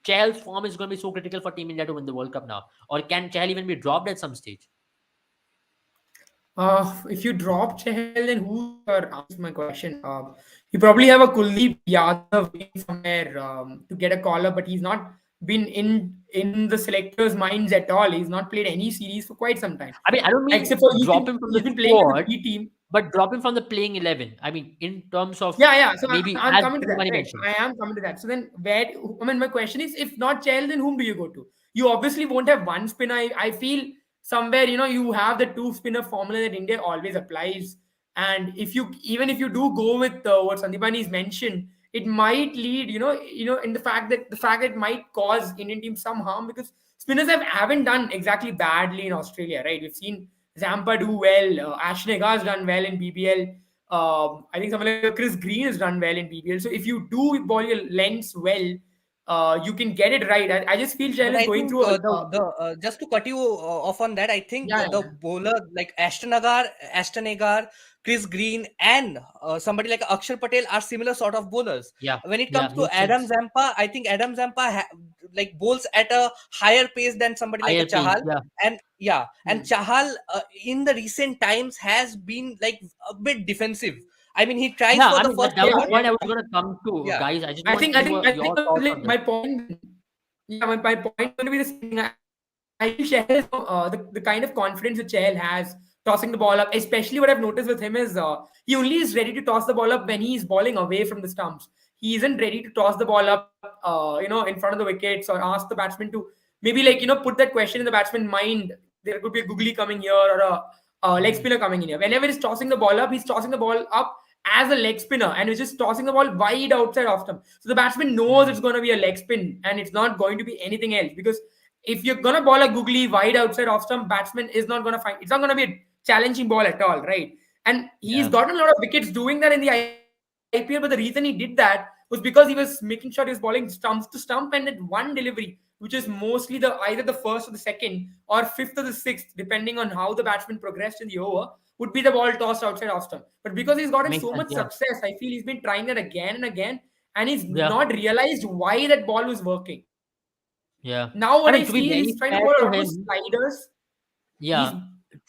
Chahal's form is going to be so critical for Team India to win the World Cup now? Or can Chahal even be dropped at some stage? If you drop Chahal, then who's your answer to my question? You probably have a Kuldeep Yadav waiting somewhere to get a call up, but he's not been in the selectors' minds at all. He's not played any series for quite some time, I mean, I don't except mean for drop him from the he's been playing in the squad, B team. but drop him from the playing 11. I mean, in terms of Yeah, yeah. So maybe, I'm as coming to that, Money right? mentioned. I am coming to that. So then, where I mean, my question is, if not Chahal, then whom do you go to? You obviously won't have one spinner. I feel somewhere, you have the two spinner formula that India always applies. And even if you do go with what Sandipani is mentioned, it might lead, in the fact that it might cause Indian team some harm, because spinners haven't done exactly badly in Australia, right? We've seen Zampa do well, Ashnegar's done well in BBL. I think someone like Chris Green has done well in BBL. So if you do ball your lengths well, you can get it right. I just feel Chahal But is I going think through a the just to cut you off on that, I think yeah, the yeah. bowler like Ashton Agar, Chris Green, and somebody like Akshar Patel are similar sort of bowlers. Yeah, When it yeah, comes to makes Adam sense. Zampa, I think Adam Zampa like bowls at a higher pace than somebody like a Higher pace. Chahal, Yeah. and and Hmm. Chahal in the recent times has been like a bit defensive. I mean, he tries Yeah, for I the mean first that was the over. point I was going to come to, Yeah. guys. I just I want think I think I think your thoughts like on my this. point yeah, my point is going to be the same thing. I feel Chahal is the kind of confidence that Chahal has tossing the ball up. Especially what I've noticed with him is he only is ready to toss the ball up when he's balling away from the stumps. He isn't ready to toss the ball up, in front of the wickets or ask the batsman to maybe put that question in the batsman's mind. There could be a googly coming here or a leg Hmm. spinner coming in here. Whenever he's tossing the ball up, he's tossing the ball up as a leg spinner and he's just tossing the ball wide outside off stump. So the batsman knows Hmm. it's going to be a leg spin and it's not going to be anything else because if you're gonna ball a googly wide outside off stump, batsman is not gonna find it's not gonna be a challenging ball at all, right? And he's Yeah, gotten a lot of wickets doing that in the IPL, but the reason he did that was because he was making sure he was bowling stumps to stump and at one delivery, which is mostly the either the first or the second or fifth or the sixth, depending on how the batsman progressed in the over, would be the ball tossed outside off stump. But because he's gotten so makes much sense. Yeah, success, I feel he's been trying that again and again, and he's yeah, not realized why that ball was working. yeah. Now I what I mean, to be see, very he's trying to fair bowl a to lot more him, sliders. He's yeah,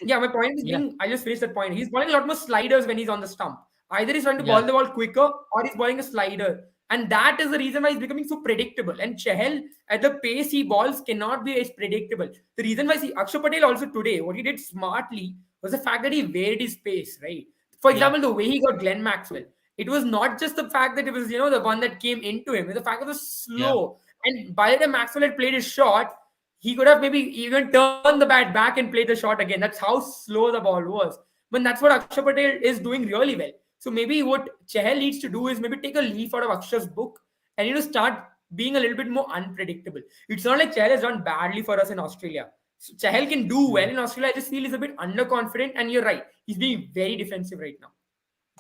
yeah. My point is yeah, being. I just finished that point. He's bowling a lot more sliders when he's on the stump. Either he's trying to yeah, bowl the ball quicker or he's bowling a slider, and that is the reason why he's becoming so predictable. And Chahal, at the pace he balls, cannot be as predictable. The reason why see Akshar Patel also today, what he did smartly was the fact that he varied his pace. Right. For yeah, example, the way he got Glenn Maxwell. It was not just the fact that it was the one that came into him. It was the fact that it was yeah. slow. And by the time Maxwell had played his shot, he could have maybe even turned the bat back and played the shot again. That's how slow the ball was. But that's what Akshar Patel is doing really well. So maybe what Chahal needs to do is maybe take a leaf out of Akshar's book and start being a little bit more unpredictable. It's not like Chahal has done badly for us in Australia. So Chahal can do well Hmm. in Australia. I just feel he's a bit underconfident, and you're right. He's being very defensive right now.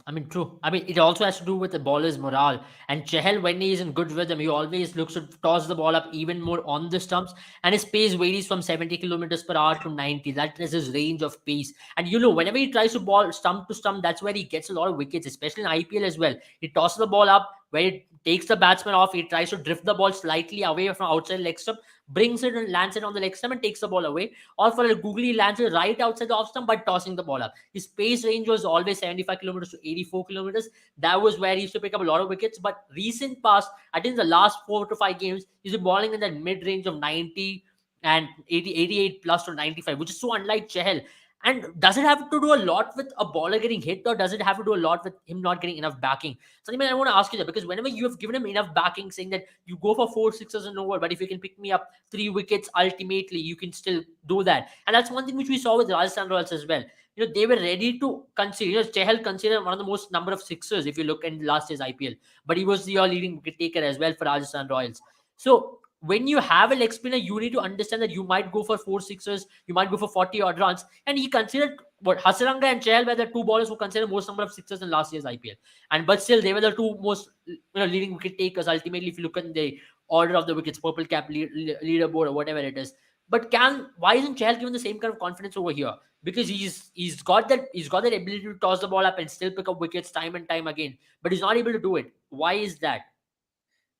I mean, true. I mean, it also has to do with the baller's morale. And Chahal, when he is in good rhythm, he always looks to toss the ball up even more on the stumps. And his pace varies from 70 kilometers per hour to 90. That is his range of pace. And whenever he tries to ball stump to stump, that's where he gets a lot of wickets, especially in IPL as well. He tosses the ball up where it takes the batsman off. He tries to drift the ball slightly away from outside leg stump, brings it and lands it on the leg stump and takes the ball away. Or for a googly, lands it right outside the off stump by tossing the ball up. His pace range was always 75 kilometers to 84 kilometers. That was where he used to pick up a lot of wickets. But recent past, I think the last 4 to 5 games, he's been balling in that mid range of 90 and 80, 88 plus to 95, which is so unlike Chahal. And does it have to do a lot with a bowler getting hit, or does it have to do a lot with him not getting enough backing? Something I want to ask you that, because whenever you have given him enough backing, saying that you go for 4 sixes and over, but if you can pick me up 3 wickets, ultimately you can still do that. And that's one thing which we saw with Rajasthan Royals as well. They were ready to concede. Chahal considered one of the most number of sixes if you look in last year's IPL, but he was the leading wicket taker as well for Rajasthan Royals. So when you have a leg spinner, you need to understand that you might go for 4 sixes, you might go for 40 odd runs. And he considered what Hasaranga and Chahal were the two ballers who considered most number of sixes in last year's IPL. And but still, they were the two most leading wicket takers. Ultimately, if you look at the order of the wickets, purple cap leaderboard or whatever it is. But why isn't Chahal given the same kind of confidence over here? Because he's got that ability to toss the ball up and still pick up wickets time and time again. But he's not able to do it. Why is that?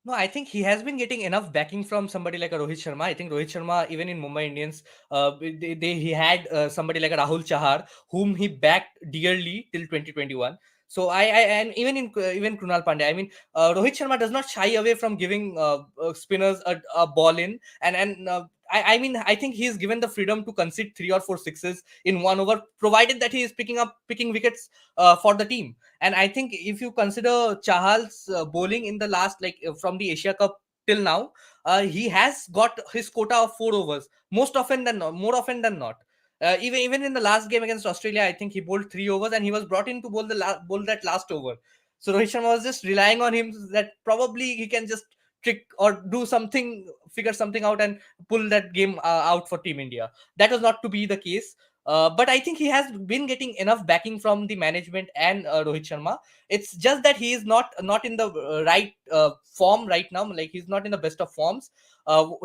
No, I think he has been getting enough backing from somebody like a Rohit Sharma. I think Rohit Sharma, even in Mumbai Indians, he had somebody like a Rahul Chahar, whom he backed dearly till 2021. So and even even Krunal Pandya, I mean, Rohit Sharma does not shy away from giving spinners a ball in, I mean, I think he is given the freedom to concede 3 or 4 sixes in 1 over, provided that he is picking wickets for the team. And I think if you consider Chahal's bowling in the last, from the Asia Cup till now, he has got his quota of 4 overs more often than not. Even in the last game against Australia, I think he bowled 3 overs and he was brought in to bowl that last over. So Rohit Sharma was just relying on him that probably he can just trick or do something, figure something out and pull that game out for Team India. That was not to be the case. But I think he has been getting enough backing from the management and Rohit Sharma. It's just that he is not in the right form right now. Like, he's not in the best of forms.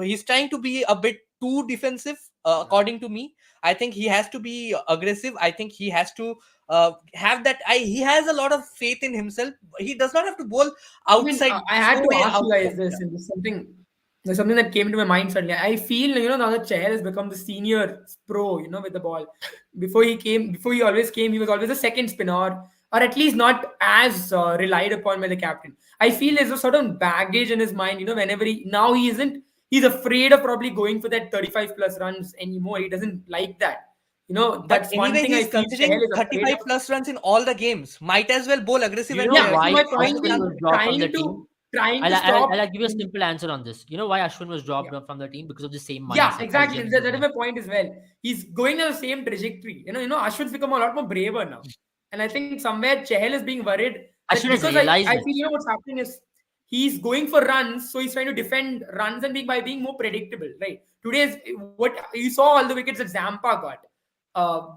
He's trying to be a bit too defensive, according to me. I think he has to be aggressive. I think he has to have that. He has a lot of faith in himself. He does not have to bowl I mean, outside, I so had to way ask you guys outside. this, and there's something that came to my mind suddenly. I feel now that Chahal has become the senior pro, with the ball. Before he always came. He was always a second spinner. or at least not as relied upon by the captain. I feel there's a certain baggage in his mind. Whenever he isn't, he's afraid of probably going for that 35 plus runs anymore. He doesn't like that. But That's one anyway, thing I he's feel Chahal considering is afraid 35 of. plus runs in all the games. Might as well bowl aggressive You and know Yeah. So why my point Ashwin is was dropped from the trying team? to trying to I'll stop. give you a simple answer on this. You know why Ashwin was dropped Yeah. from the team? Because of the same Yeah, mindset. I'll exactly. genuinely That is say. my point as well. He's going on the same trajectory. Ashwin's become a lot more braver now. And I think somewhere Chahal is being worried that Ashwin has because I realized feel it. what's happening is he's going for runs, so he's trying to defend runs and being by being more predictable. Right. Today's what you saw all the wickets that Zampa got.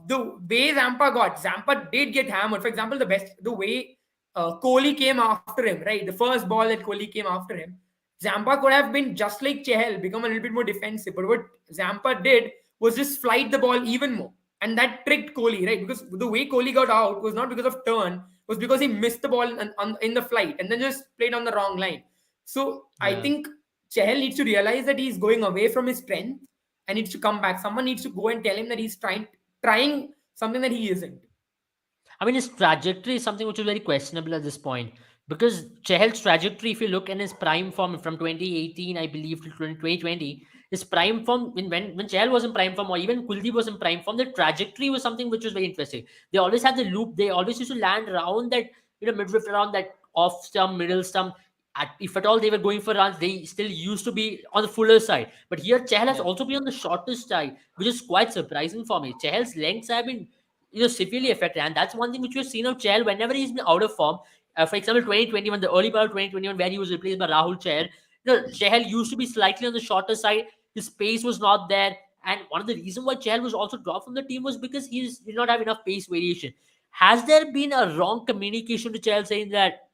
The way Zampa did get hammered. For example, the way Kohli came after him, right? The first ball that Kohli came after him, Zampa could have been just like Chahal, become a little bit more defensive. But what Zampa did was just flight the ball even more. And that tricked Kohli, right? Because the way Kohli got out was not because of turn, was because he missed the ball in the flight and then just played on the wrong line. So I Yeah. think Chahal needs to realize that he's going away from his strength and needs to come back. Someone needs to go and tell him that he's trying something that he isn't. I mean, his trajectory is something which is very questionable at this point because Chehal's trajectory, if you look in his prime form from 2018, I believe, to 2020, his prime form, when Chahal was in prime form or even Kuldeep was in prime form, the trajectory was something which was very interesting. They always had the loop, they always used to land around that, midriff, around that off stump, middle stump. If at all they were going for runs, they still used to be on the fuller side. But here, Chahal has yeah. also been on the shortest side, which is quite surprising for me. Chahal's lengths have been severely affected. And that's one thing which we've seen of Chahal whenever he's been out of form. For example, 2021, the early part of 2021, where he was replaced by Rahul Chahal, Chahal used to be slightly on the shorter side. His pace was not there. And one of the reasons why Chahal was also dropped from the team was because he did not have enough pace variation. Has there been a wrong communication to Chahal saying that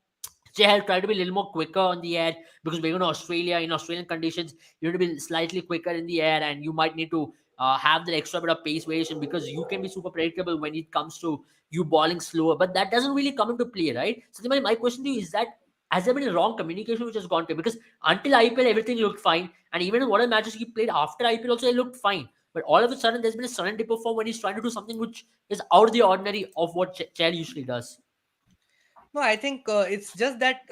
Chahal try to be a little more quicker on the air because we're going to Australia. In Australian conditions, you need to be slightly quicker in the air, and you might need to have that extra bit of pace variation because you can be super predictable when it comes to you bowling slower. But that doesn't really come into play, right? So my question to you is that has there been a wrong communication which has gone to it? Because until IPL, everything looked fine, and even in whatever matches he played after IPL, also it looked fine. But all of a sudden, there's been a sudden dip of form when he's trying to do something which is out of the ordinary of what Chahal usually does. No, I think it's just that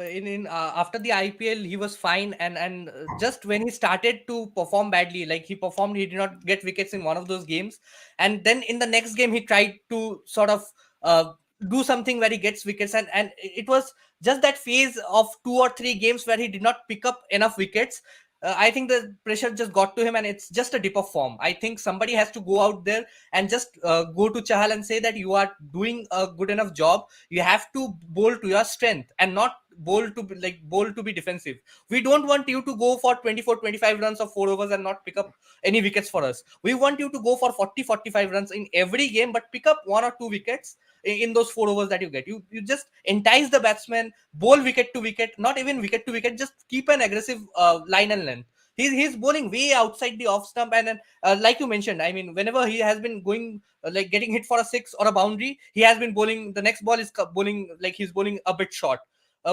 in after the IPL he was fine, and just when he started to perform badly, like he performed, he did not get wickets in one of those games, and then in the next game he tried to sort of do something where he gets wickets, and it was just that phase of 2 or 3 games where he did not pick up enough wickets. I think the pressure just got to him, and it's just a dip of form. I think somebody has to go out there and just go to Chahal and say that you are doing a good enough job. You have to bowl to your strength and not bowl to be defensive. We don't want you to go for 24 25 runs of 4 overs and not pick up any wickets for us. We want you to go for 40 45 runs in every game, but pick up 1 or 2 wickets in those 4 overs that you get. You just entice the batsman, bowl wicket to wicket, not even wicket to wicket, just keep an aggressive line and length. He's bowling way outside the off stump, and then like you mentioned, I mean, whenever he has been going like getting hit for a six or a boundary, he has been bowling. The next ball is bowling like he's bowling a bit short,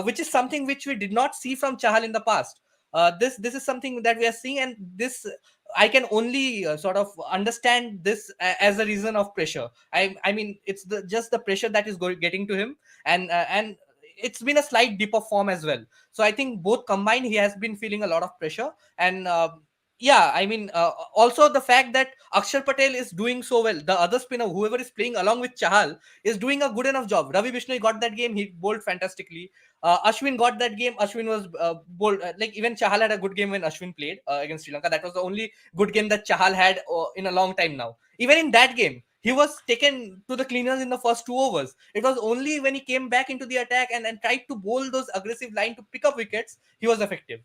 which is something which we did not see from Chahal in the past. This is something that we are seeing, and this I can only sort of understand this as a reason of pressure. I mean, it's just the pressure that is getting to him, and it's been a slight dip of form as well. So I think both combined, he has been feeling a lot of pressure, and yeah, I mean, also the fact that Akshar Patel is doing so well, the other spinner, whoever is playing along with Chahal, is doing a good enough job. Ravi Bishnoi got that game, he bowled fantastically. Ashwin got that game. Ashwin was bowled like even Chahal had a good game when Ashwin played against Sri Lanka. That was the only good game that Chahal had in a long time now. Even in that game, he was taken to the cleaners in the first 2 overs. It was only when he came back into the attack and tried to bowl those aggressive line to pick up wickets, he was effective.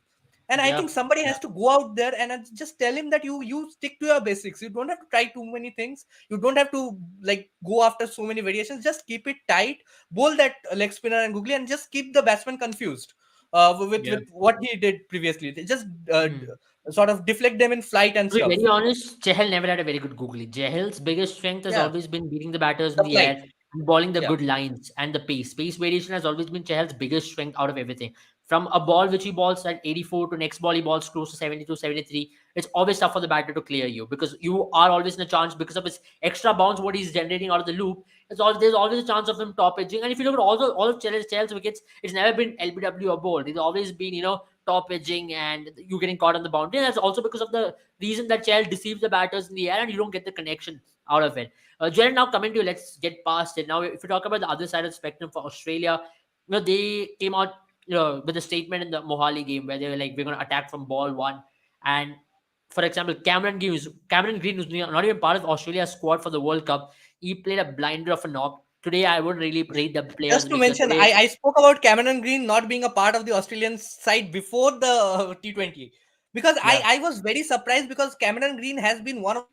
And I Yeah. think somebody has to go out there and just tell him that you stick to your basics. You don't have to try too many things. You don't have to like go after so many variations. Just keep it tight, bowl that leg spinner and googly, and just keep the batsman confused Yeah. with what he did previously. They just Hmm. sort of deflect them in flight and To be stuff. very honest, Chahal never had a very good googly. Chahal's biggest strength has Yeah, always been beating the batters in the the flight. air. and bowling the Yeah. good lines and the pace. Pace variation has always been Chahal's biggest strength out of everything. From a ball which he balls at 84 to next ball he balls close to 72, 73. It's always tough for the batter to clear you because you are always in a chance because of his extra bounce what he's generating out of the loop. There's always a chance of him top edging. And if you look at all of Chahal's wickets, it's never been LBW or bowled. It's always been, top edging and you getting caught on the boundary. And that's also because of the reason that Chahal deceives the batters in the air and you don't get the connection out of it. Jared, now coming to you, let's get past it. Now, if you talk about the other side of the spectrum for Australia, they came out, with a statement in the Mohali game where they were like, we're going to attack from ball one. And for example, Cameron Green, who's not even part of Australia's squad for the World Cup, he played a blinder of a knock. Today, I wouldn't really rate the player of Just the to week mention, today. I spoke about Cameron Green not being a part of the Australian side before the T20 because Yeah, I was very surprised because Cameron Green has been one of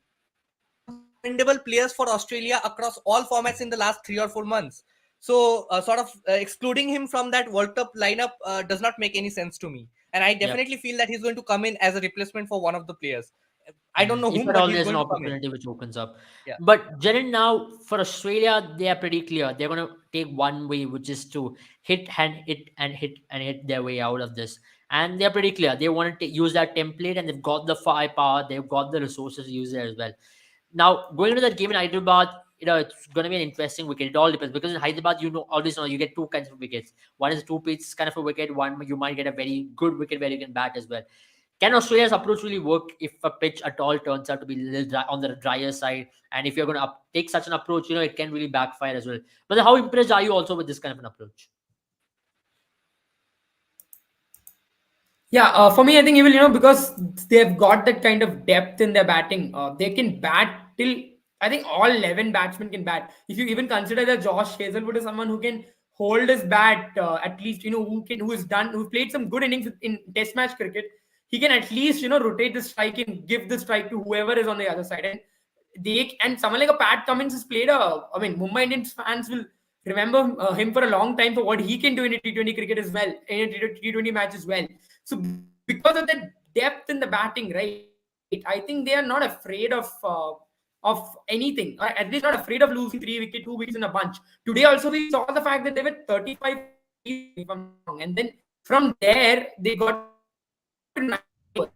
the most commendable players for Australia across all formats in the last 3 or 4 months. So, excluding him from that World Cup lineup does not make any sense to me. And I yeah. definitely feel that he's going to come in as a replacement for one of the players. I don't know If whom, at but all he's there's an going to come in. opportunity which opens up. Yeah. But Jaren, now for Australia, they are pretty clear. They're going to take one way, which is to hit and hit and hit and hit their way out of this. And they're pretty clear. They want to use that template and they've got the firepower, they've got the resources to use it as well. Now, going into that game in Hyderabad, it's going to be an interesting wicket. It all depends because in Hyderabad, always know you get two kinds of wickets. One is a two pitch kind of a wicket. One you might get a very good wicket where you can bat as well. Can Australia's approach really work if a pitch at all turns out to be a little dry, on the drier side? And if you're going to take such an approach, it can really backfire as well. But how impressed are you also with this kind of an approach? Yeah, for me, I think even because they've got that kind of depth in their batting, they can bat till I think all 11 batsmen can bat. If you even consider that Josh Hazelwood is someone who can hold his bat, at least who's played some good innings in Test match cricket, he can at least rotate the strike and give the strike to whoever is on the other side. And someone like a Pat Cummins has played I mean, Mumbai Indians fans will remember him for a long time for what he can do in a T20 cricket as well, in a T20 match as well. So because of that depth in the batting, right? I think they are not afraid of anything, or at least not afraid of losing 3 wicket, 2 wickets in a bunch. Today also we saw the fact that they were 35 for 3, if I'm not wrong, and then from there they got to 90 overs.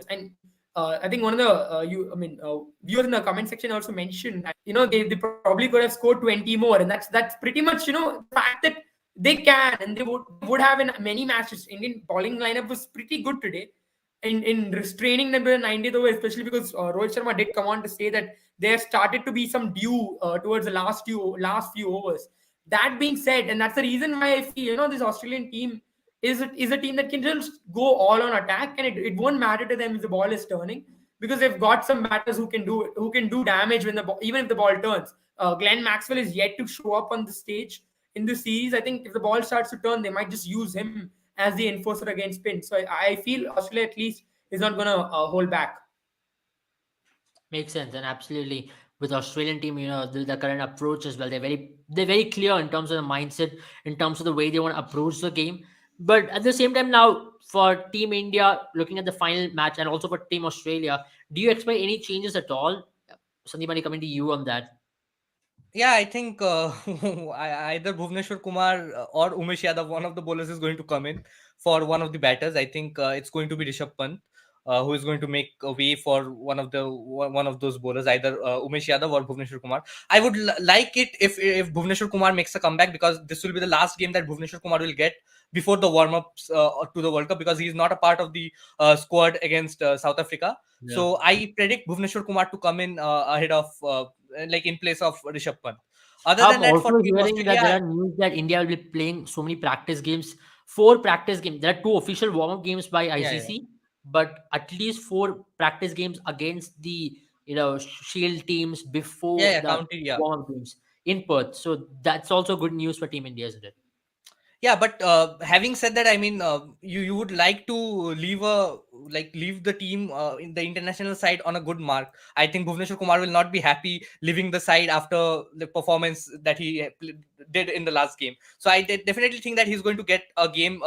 And I think one of the viewers in the comment section also mentioned that they probably could have scored 20 more, and that's pretty much the fact that they can and they would have in many matches. Indian bowling lineup was pretty good today in restraining them to the 90th over, especially because Rohit Sharma did come on to say that there started to be some dew towards the last few overs. That being said, and that's the reason why I feel this Australian team is a team that can just go all on attack, and it won't matter to them if the ball is turning, because they've got some batters who can do damage when even if the ball turns. Glenn Maxwell is yet to show up on the stage in the series. I think if the ball starts to turn, they might just use him as the enforcer against spin. So I feel Australia at least is not going to hold back. Makes sense, and absolutely with Australian team, the current approach as well. They're very clear in terms of the mindset, in terms of the way they want to approach the game. But at the same time, now for Team India, looking at the final match, and also for Team Australia, do you expect any changes at all? Sandeep, coming to you on that. Yeah, I think either Bhuvneshwar Kumar or Umesh Yadav, one of the bowlers, is going to come in for one of the batters. I think it's going to be Rishabh Pant, who is going to make a way for one of those bowlers, either Umesh Yadav or Bhuvneshwar Kumar. I would like it if Bhuvneshwar Kumar makes a comeback, because this will be the last game that Bhuvneshwar Kumar will get before the warm ups to the World Cup, because he is not a part of the squad against South Africa. Yeah. So I predict Bhuvneshwar Kumar to come in ahead of like in place of Rishabh Pant. Other I'm than that, for also Team hearing that there Australia, are news that India will be playing so many practice games, 4 practice games. There are 2 official warm-up games by yeah, yeah, ICC, but at least 4 practice games against the Shield teams yeah, before yeah, the counted, yeah. warm-up games in Perth. So that's also good news for Team India, isn't it? Yeah, but having said that, I mean, you would like to leave the team in the international side on a good mark. I think Bhuvneshwar Kumar will not be happy leaving the side after the performance that he did in the last game. So I definitely think that he's going to get a game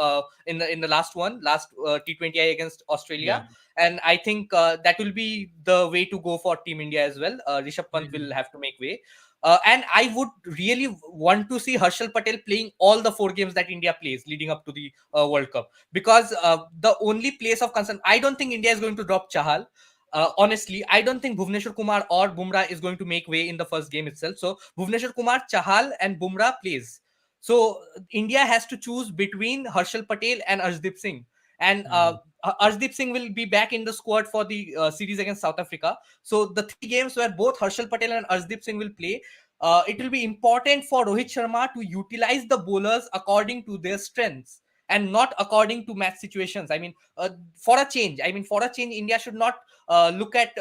in the last T20I against Australia, Yeah. and I think that will be the way to go for Team India as well. Rishabh Pant Mhm. will have to make way. And I would really want to see Harshal Patel playing all the 4 games that India plays leading up to the World Cup, because the only place of concern, I don't think India is going to drop Chahal. Honestly, I don't think Bhuvneshwar Kumar or Bumrah is going to make way in the first game itself. So Bhuvneshwar Kumar, Chahal, and Bumrah plays. So India has to choose between Harshal Patel and Arshdeep Singh. And Arshdeep Singh will be back in the squad for the series against South Africa. So the 3 games where both Harshal Patel and Arshdeep Singh will play, it will be important for Rohit Sharma to utilize the bowlers according to their strengths and not according to match situations. I mean, for a change, India should not look at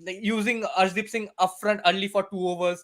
like using Arshdeep Singh upfront early for 2 overs.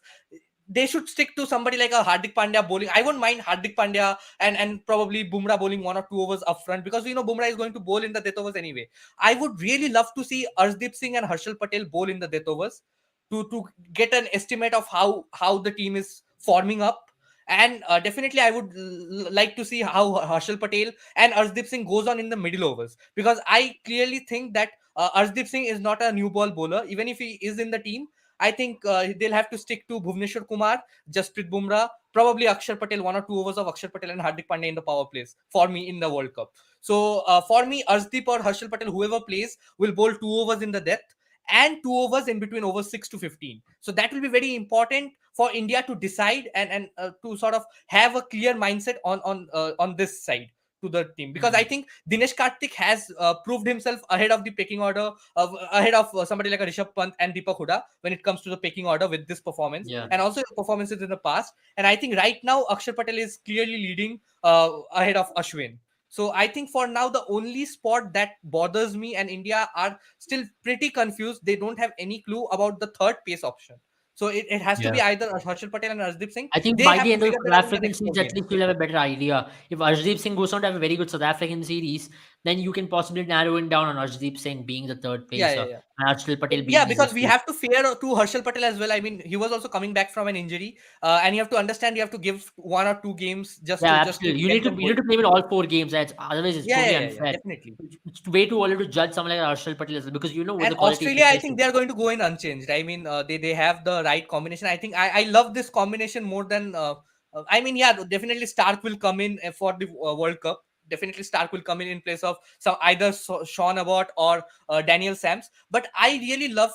They should stick to somebody like a Hardik Pandya bowling. I won't mind Hardik Pandya and probably Bumrah bowling 1 or 2 overs upfront, because we know Bumrah is going to bowl in the death overs anyway. I would really love to see Arshdeep Singh and Harshal Patel bowl in the death overs to get an estimate of how the team is forming up. And definitely, I would like to see how Harshal Patel and Arshdeep Singh goes on in the middle overs, because I clearly think that Arshdeep Singh is not a new ball bowler. Even if he is in the team, I think they'll have to stick to Bhuvneshwar Kumar, Jasprit Bumrah, probably Akshar Patel, 1 or 2 overs of Akshar Patel and Hardik Pandya in the power plays for me in the World Cup. So for me, Arshdeep or Harshal Patel, whoever plays, will bowl 2 overs in the death and 2 overs in between overs 6 to 15. So that will be very important for India to decide and to sort of have a clear mindset on this side to the team, because I think Dinesh Karthik has proved himself ahead of the pecking order, ahead of somebody like a Rishabh Pant and Deepak Huda when it comes to the pecking order with this performance, Yeah. and also his performances in the past. And I think right now Akshar Patel is clearly leading ahead of Ashwin. So I think for now the only spot that bothers me, and India are still pretty confused. They don't have any clue about the third pace option. So it has to Yeah. be either Harshal Patel and Arshdeep Singh. I think They by have the to end of the figure that South out in the African next four series, at games. least you'll have a better idea. If Arshdeep Singh goes on to have a very good South African series, then you can possibly narrow it down on Arshdeep Singh being the third Yeah, yeah, pacer yeah. and Arshil Patel Yeah, being his because we replacement. have to fear to Harshal Patel as well. I mean, he was also coming back from an injury, and you have to understand you have to give 1 or 2 games Yeah, just to absolutely. You get need to them you need going. to play with all 4 games. That's otherwise it's Yeah, totally yeah, yeah, yeah, unfair. definitely. It's way too early to judge someone like Arshil Patel as well, because you know what And the quality he Australia, I plays think with. they are going to go in unchanged. I mean, they have the right combination. I think I love this combination more than. I mean, yeah, definitely Stark will come in for the World Cup. Definitely Stark will come in place of some either Sean Abbott or Daniel Sams. But I really love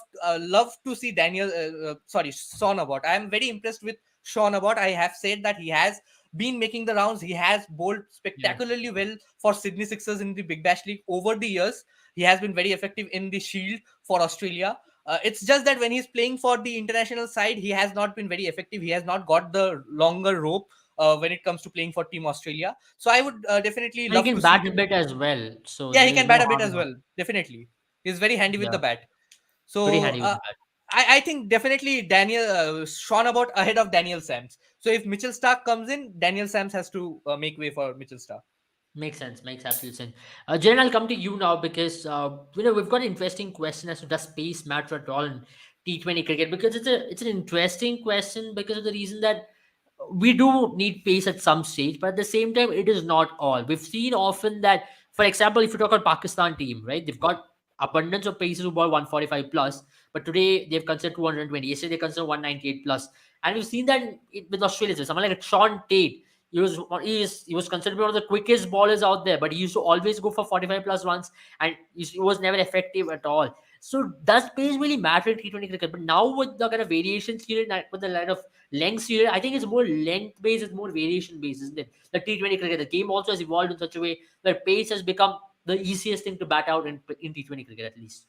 to see Sean Abbott. I am very impressed with Sean Abbott. I have said that he has been making the rounds. He has bowled Yeah. spectacularly well for Sydney Sixers in the Big Bash League over the years. He has been very effective in the Shield for Australia. It's just that when he's playing for the international side, he has not been very effective. He has not got the longer rope when it comes to playing for Team Australia. So I would definitely And he love can to see bat a him. bit as well, so Yeah, there he is can no bat a bit harm as in that. well. Definitely, he's very handy with Yeah, the bat. pretty So handy with the bat. I think definitely Daniel Sean Abbott ahead of Daniel Sams. So if Mitchell Stark comes in, Daniel Sams has to make way for Mitchell Stark. Makes sense. Makes absolute sense. Jaren, I'll come to you now because we've got an interesting question as to does pace matter at all in T20 cricket, because it's an interesting question because of the reason that we do need pace at some stage, but at the same time, it is not all. We've seen often that, for example, if you talk about Pakistan team, right, they've got abundance of paces who ball 145 plus, but today they've considered 220. Yesterday they considered 198 plus, and we've seen that with Australia. So someone like Sean Tate, he was considered one of the quickest ballers out there, but he used to always go for 45 plus runs, and he was never effective at all. So does pace really matter in T20 cricket? But now with the kind of variations here, with the line of lengths here, I think it's more length based, it's more variation based, isn't it? The T20 cricket, the game also has evolved in such a way where pace has become the easiest thing to bat out in T20 cricket, at least.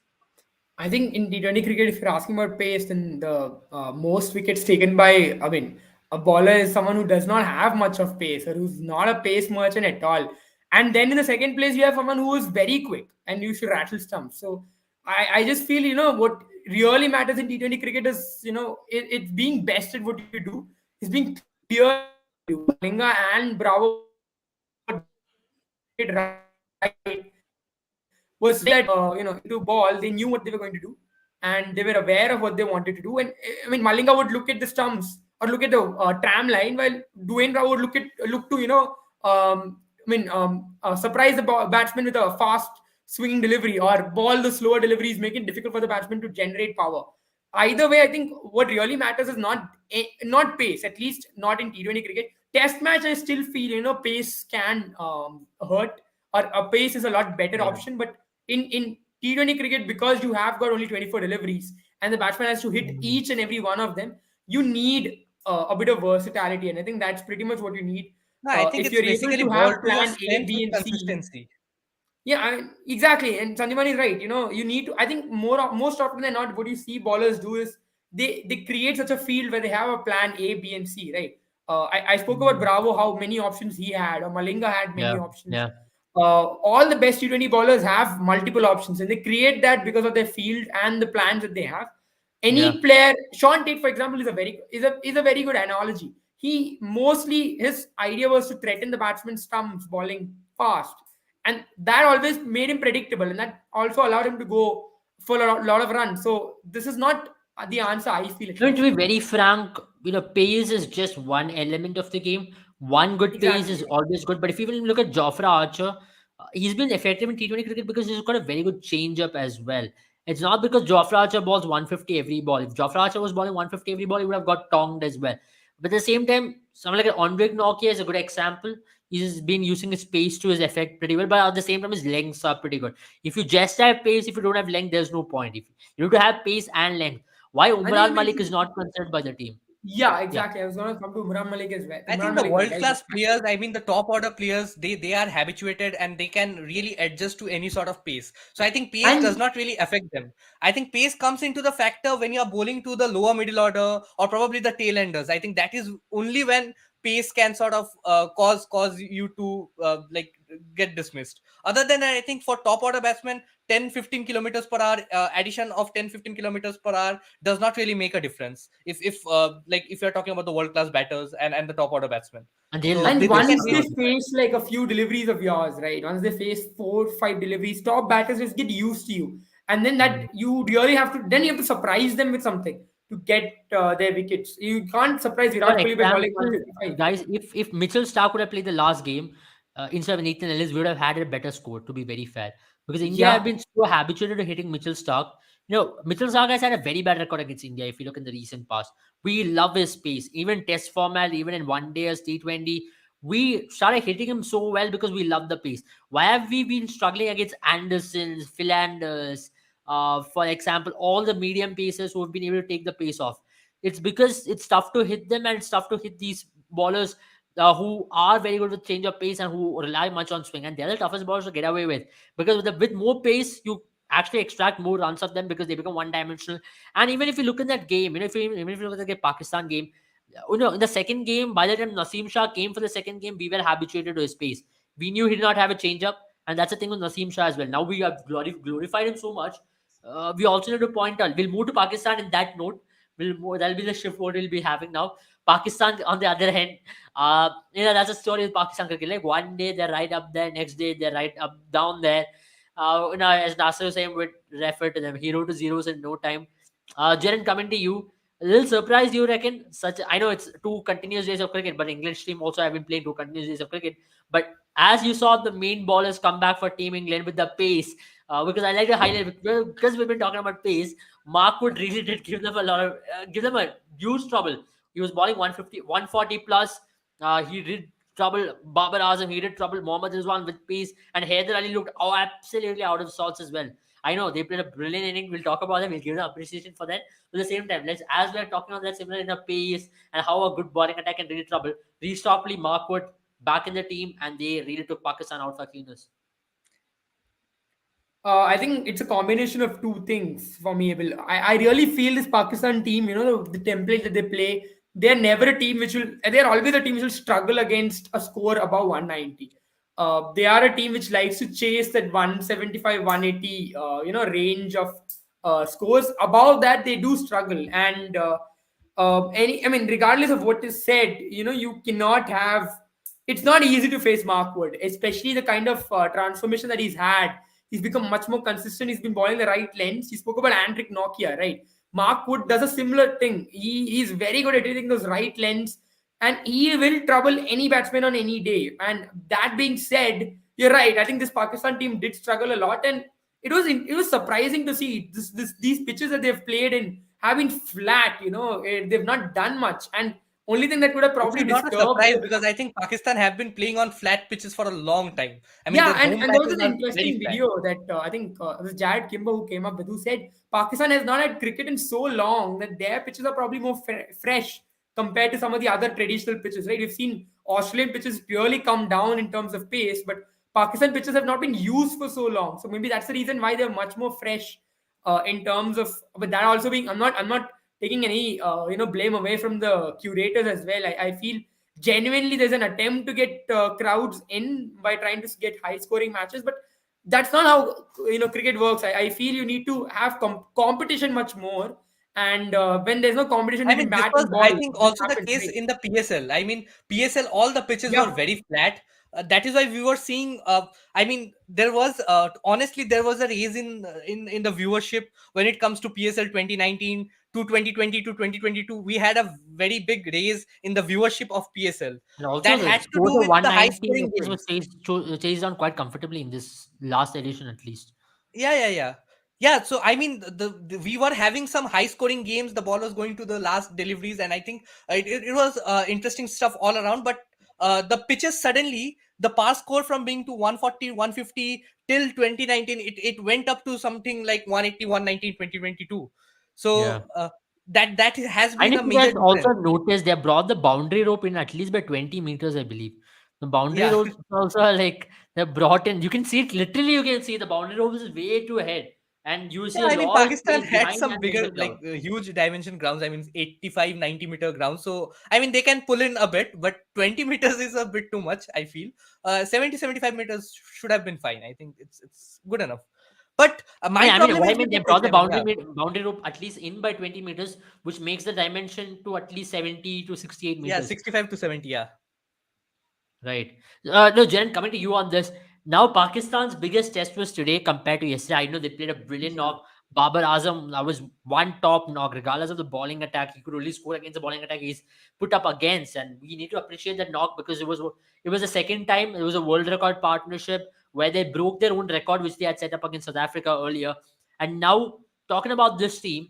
I think in T20 cricket, if you're asking about pace, then the most wickets taken by, I mean, a bowler is someone who does not have much of pace or who's not a pace merchant at all. And then in the second place, you have someone who is very quick and you should rattle stumps. So I just feel, what really matters in T20 cricket is, it's being best at what you do, it's being clear at what you do. Malinga and Bravo both did what they did right. Was that into ball, they knew what they were going to do, and they were aware of what they wanted to do. And I mean, Malinga would look at the stumps or look at the tram line, while Dwayne Bravo would look to surprise the batsman with a fast swinging delivery or ball the slower deliveries, making it difficult for the batsman to generate power. either way, I think what really matters is not pace, at least not in T20 cricket. Test match, I still feel, pace can hurt, or a pace is a lot better Yeah, option. But in T20 cricket, because you have got only 24 deliveries and the batsman has to hit mm, each and every one of them, you need a bit of versatility, and I think that's pretty much what you need. No, I think If it's you're able basically to have boiled to your plan A, strength with B, and C, consistency. yeah, exactly. And Sandiman is right. You need to. I think most often than not, what you see ballers do is they create such a field where they have a plan A, B, and C. Right. I spoke about mm, Bravo, how many options he had, or Malinga had many yeah, options. yeah, All the best T20 bowlers have multiple options, and they create that because of their field and the plans that they have. yeah. Any player, Sean Tate, for example, is a very good analogy. He mostly, his idea was to threaten the batsman's stumps, bowling fast, and that always made him predictable, and that also allowed him to go for a lot of runs. So this is not the answer, I feel, at I mean, to least. be very frank, pace is just one element of the game. One good pace Exactly. is always good. But if you even look at Jofra Archer, he's been effective in T20 cricket because he's got a very good change up as well. It's not because Jofra Archer balls 150 every ball. If Jofra Archer was balling 150 every ball, he would have got tonged as well. But at the same time, someone like Andre Nokia is a good example. He's been using his pace to his effect pretty well, but at the same time, his lengths are pretty good. If you just have pace, if you don't have length, there's no point. If you need to have pace and length. Why I think you Umran Malik is mentioned, not considered by the team? yeah, Yeah. exactly. I was going to come to Imran Malik as well. I Imran think the Malik, world right? class players, I mean the top order players, they are habituated and they can really adjust to any sort of pace. So I think pace does And not really affect them. I think pace comes into the factor when you are bowling to the lower middle order or probably the tail enders. I think that is only when pace can sort of cause you to get dismissed. Other than that, I think for top order batsmen, 10-15 kilometers per hour addition of 10-15 kilometers per hour does not really make a difference if you're talking about the world class batters and the top order batsmen. And they'll So love And they their can once they start. really decide. face like a few deliveries of yours, right? Once they face 4, 5 deliveries, top batters just get used to you, and then that Mm. you really have to. Then you have to surprise them with something to get their wickets. You can't surprise For Virat Kohli by bowling example, 155. guys, if Mitchell Stark would have played the last game instead of Nathan Ellis, we would have had a better score. To be very fair, because India have Yeah, been so habituated to hitting Mitchell Stark. Mitchell Stark has had a very bad record against India. If you look in the recent past, we love his pace. Even Test format, even in one day as T20, we started hitting him so well because we love the pace. Why have we been struggling against Andersons, Philanders, for example, all the medium pacers who have been able to take the pace off? It's because it's tough to hit them, and it's tough to hit these bowlers who are very good with change of pace and who rely much on swing. And they're the toughest bowlers to get away with, because with more pace, you actually extract more runs of them because they become one dimensional. And even if you look in that game, even if you look at the Pakistan game, in the second game, by the time Naseem Shah came for the second game, we were habituated to his pace. We knew he did not have a change up, and that's the thing with Naseem Shah as well. Now we have glorified him so much. We also need to point out, we'll move to Pakistan in that note. That'll be the shift what we'll be having now. Pakistan, on the other hand, that's a story with Pakistan cricket. Like one day they're right up there, next day they're right up down there. As Nasser was saying, would refer to them hero to zeros in no time. Jaren, coming to you, a little surprised you reckon? I know it's 2 continuous days of cricket, but English team also have been playing 2 continuous days of cricket. But as you saw the main ballers come back for Team England with the pace, because I like to highlight, because we've been talking about pace. Mark Wood really did give them a lot of give them a huge trouble. He was bowling 150, 140 plus. He did trouble Babar Azam. He did trouble Mohammad Rizwan with pace, and Haider Ali looked absolutely out of sorts as well. I know they played a brilliant inning. We'll talk about them. We'll give them appreciation for that. But at the same time, let's as we're talking on that similar in a pace and how a good bowling attack can really trouble. Restopply, Mark Wood back in the team, and they really took Pakistan out for cleaners. I think it's a combination of two things for me, Abel. I really feel this Pakistan team, the template that they play, they're never a team they're always a team which will struggle against a score above 190. They are a team which likes to chase that 175, 180, range of scores. Above that, they do struggle. And regardless of what is said, you cannot have. It's not easy to face Mark Wood, especially the kind of transformation that he's had. He's become much more consistent. He's been bowling the right lengths. You spoke about Andrick Nokia, right? Mark Wood does a similar thing. He's very good at hitting those right lengths, and he will trouble any batsman on any day. And that being said, you're right. I think this Pakistan team did struggle a lot, and it was surprising to see these pitches that they've played in have been flat. They've not done much, and only thing that could have Which probably is not a disturbed. surprise because I think Pakistan have been playing on flat pitches for a long time. I mean, Yeah, their and, home and there was matches an are very interesting flat. video that I think it was Jared Kimber who came up with, who said Pakistan has not had cricket in so long that their pitches are probably more fresh compared to some of the other traditional pitches, right? We've seen Australian pitches purely come down in terms of pace, but Pakistan pitches have not been used for so long. So maybe that's the reason why they're much more fresh in terms of. But that also being, I'm not taking any blame away from the curators as well. I feel genuinely there's an attempt to get crowds in by trying to get high scoring matches, but that's not how cricket works. I feel you need to have competition much more, and when there's no competition I between mean, this bat was, and I ball, think, this also the happens, case right? in the PSL. I mean, PSL, all the pitches were Yeah. very flat. That is why we were seeing. I mean, there was honestly there was a raise in the viewership when it comes to PSL 2019 to 2020 to 2022. We had a very big raise in the viewership of PSL. And also That the had to score do of with the high 190 scoring was games. chased down quite comfortably in this last edition at least. Yeah. So I mean, we were having some high scoring games. The ball was going to the last deliveries, and I think it was interesting stuff all around. But the pitches suddenly, the pass score from being to 140, 150 till 2019, it went up to something like 180, 190 in 2022. Yeah. So that has And been if a you major guys also difference. noticed, they brought the boundary rope in at least by 20 meters, I believe. The boundary Yeah. ropes also are like they're brought in. You can see it literally. You can see the boundary rope is way too ahead, and you see Yeah, a I mean, lot of Pakistan space had behind some and in bigger, the like crowd. huge dimension grounds. I mean, 85, 90-meter grounds. So, I mean, they can pull in a bit, but 20 meters is a bit too much, I feel. 70, 75 meters should have been fine. I think it's good enough. But my I mean, problem what I is mean, with they the pitch. brought the I mean, yeah. boundary rope at least in by 20 meters, which makes the dimension to at least 70 to 68 Yeah, meters. 65 to 70. Yeah. Right. No, Jen, coming to you on this. Now, Pakistan's biggest test was today compared to yesterday. I know they played a brilliant Yeah. knock. Babar Azam, that was one top knock, regardless of the bowling attack. He could only score against the bowling attack he's put up against. And we need to appreciate that knock because it was the second time. It was a world record partnership where they broke their own record, which they had set up against South Africa earlier. And now, talking about this team,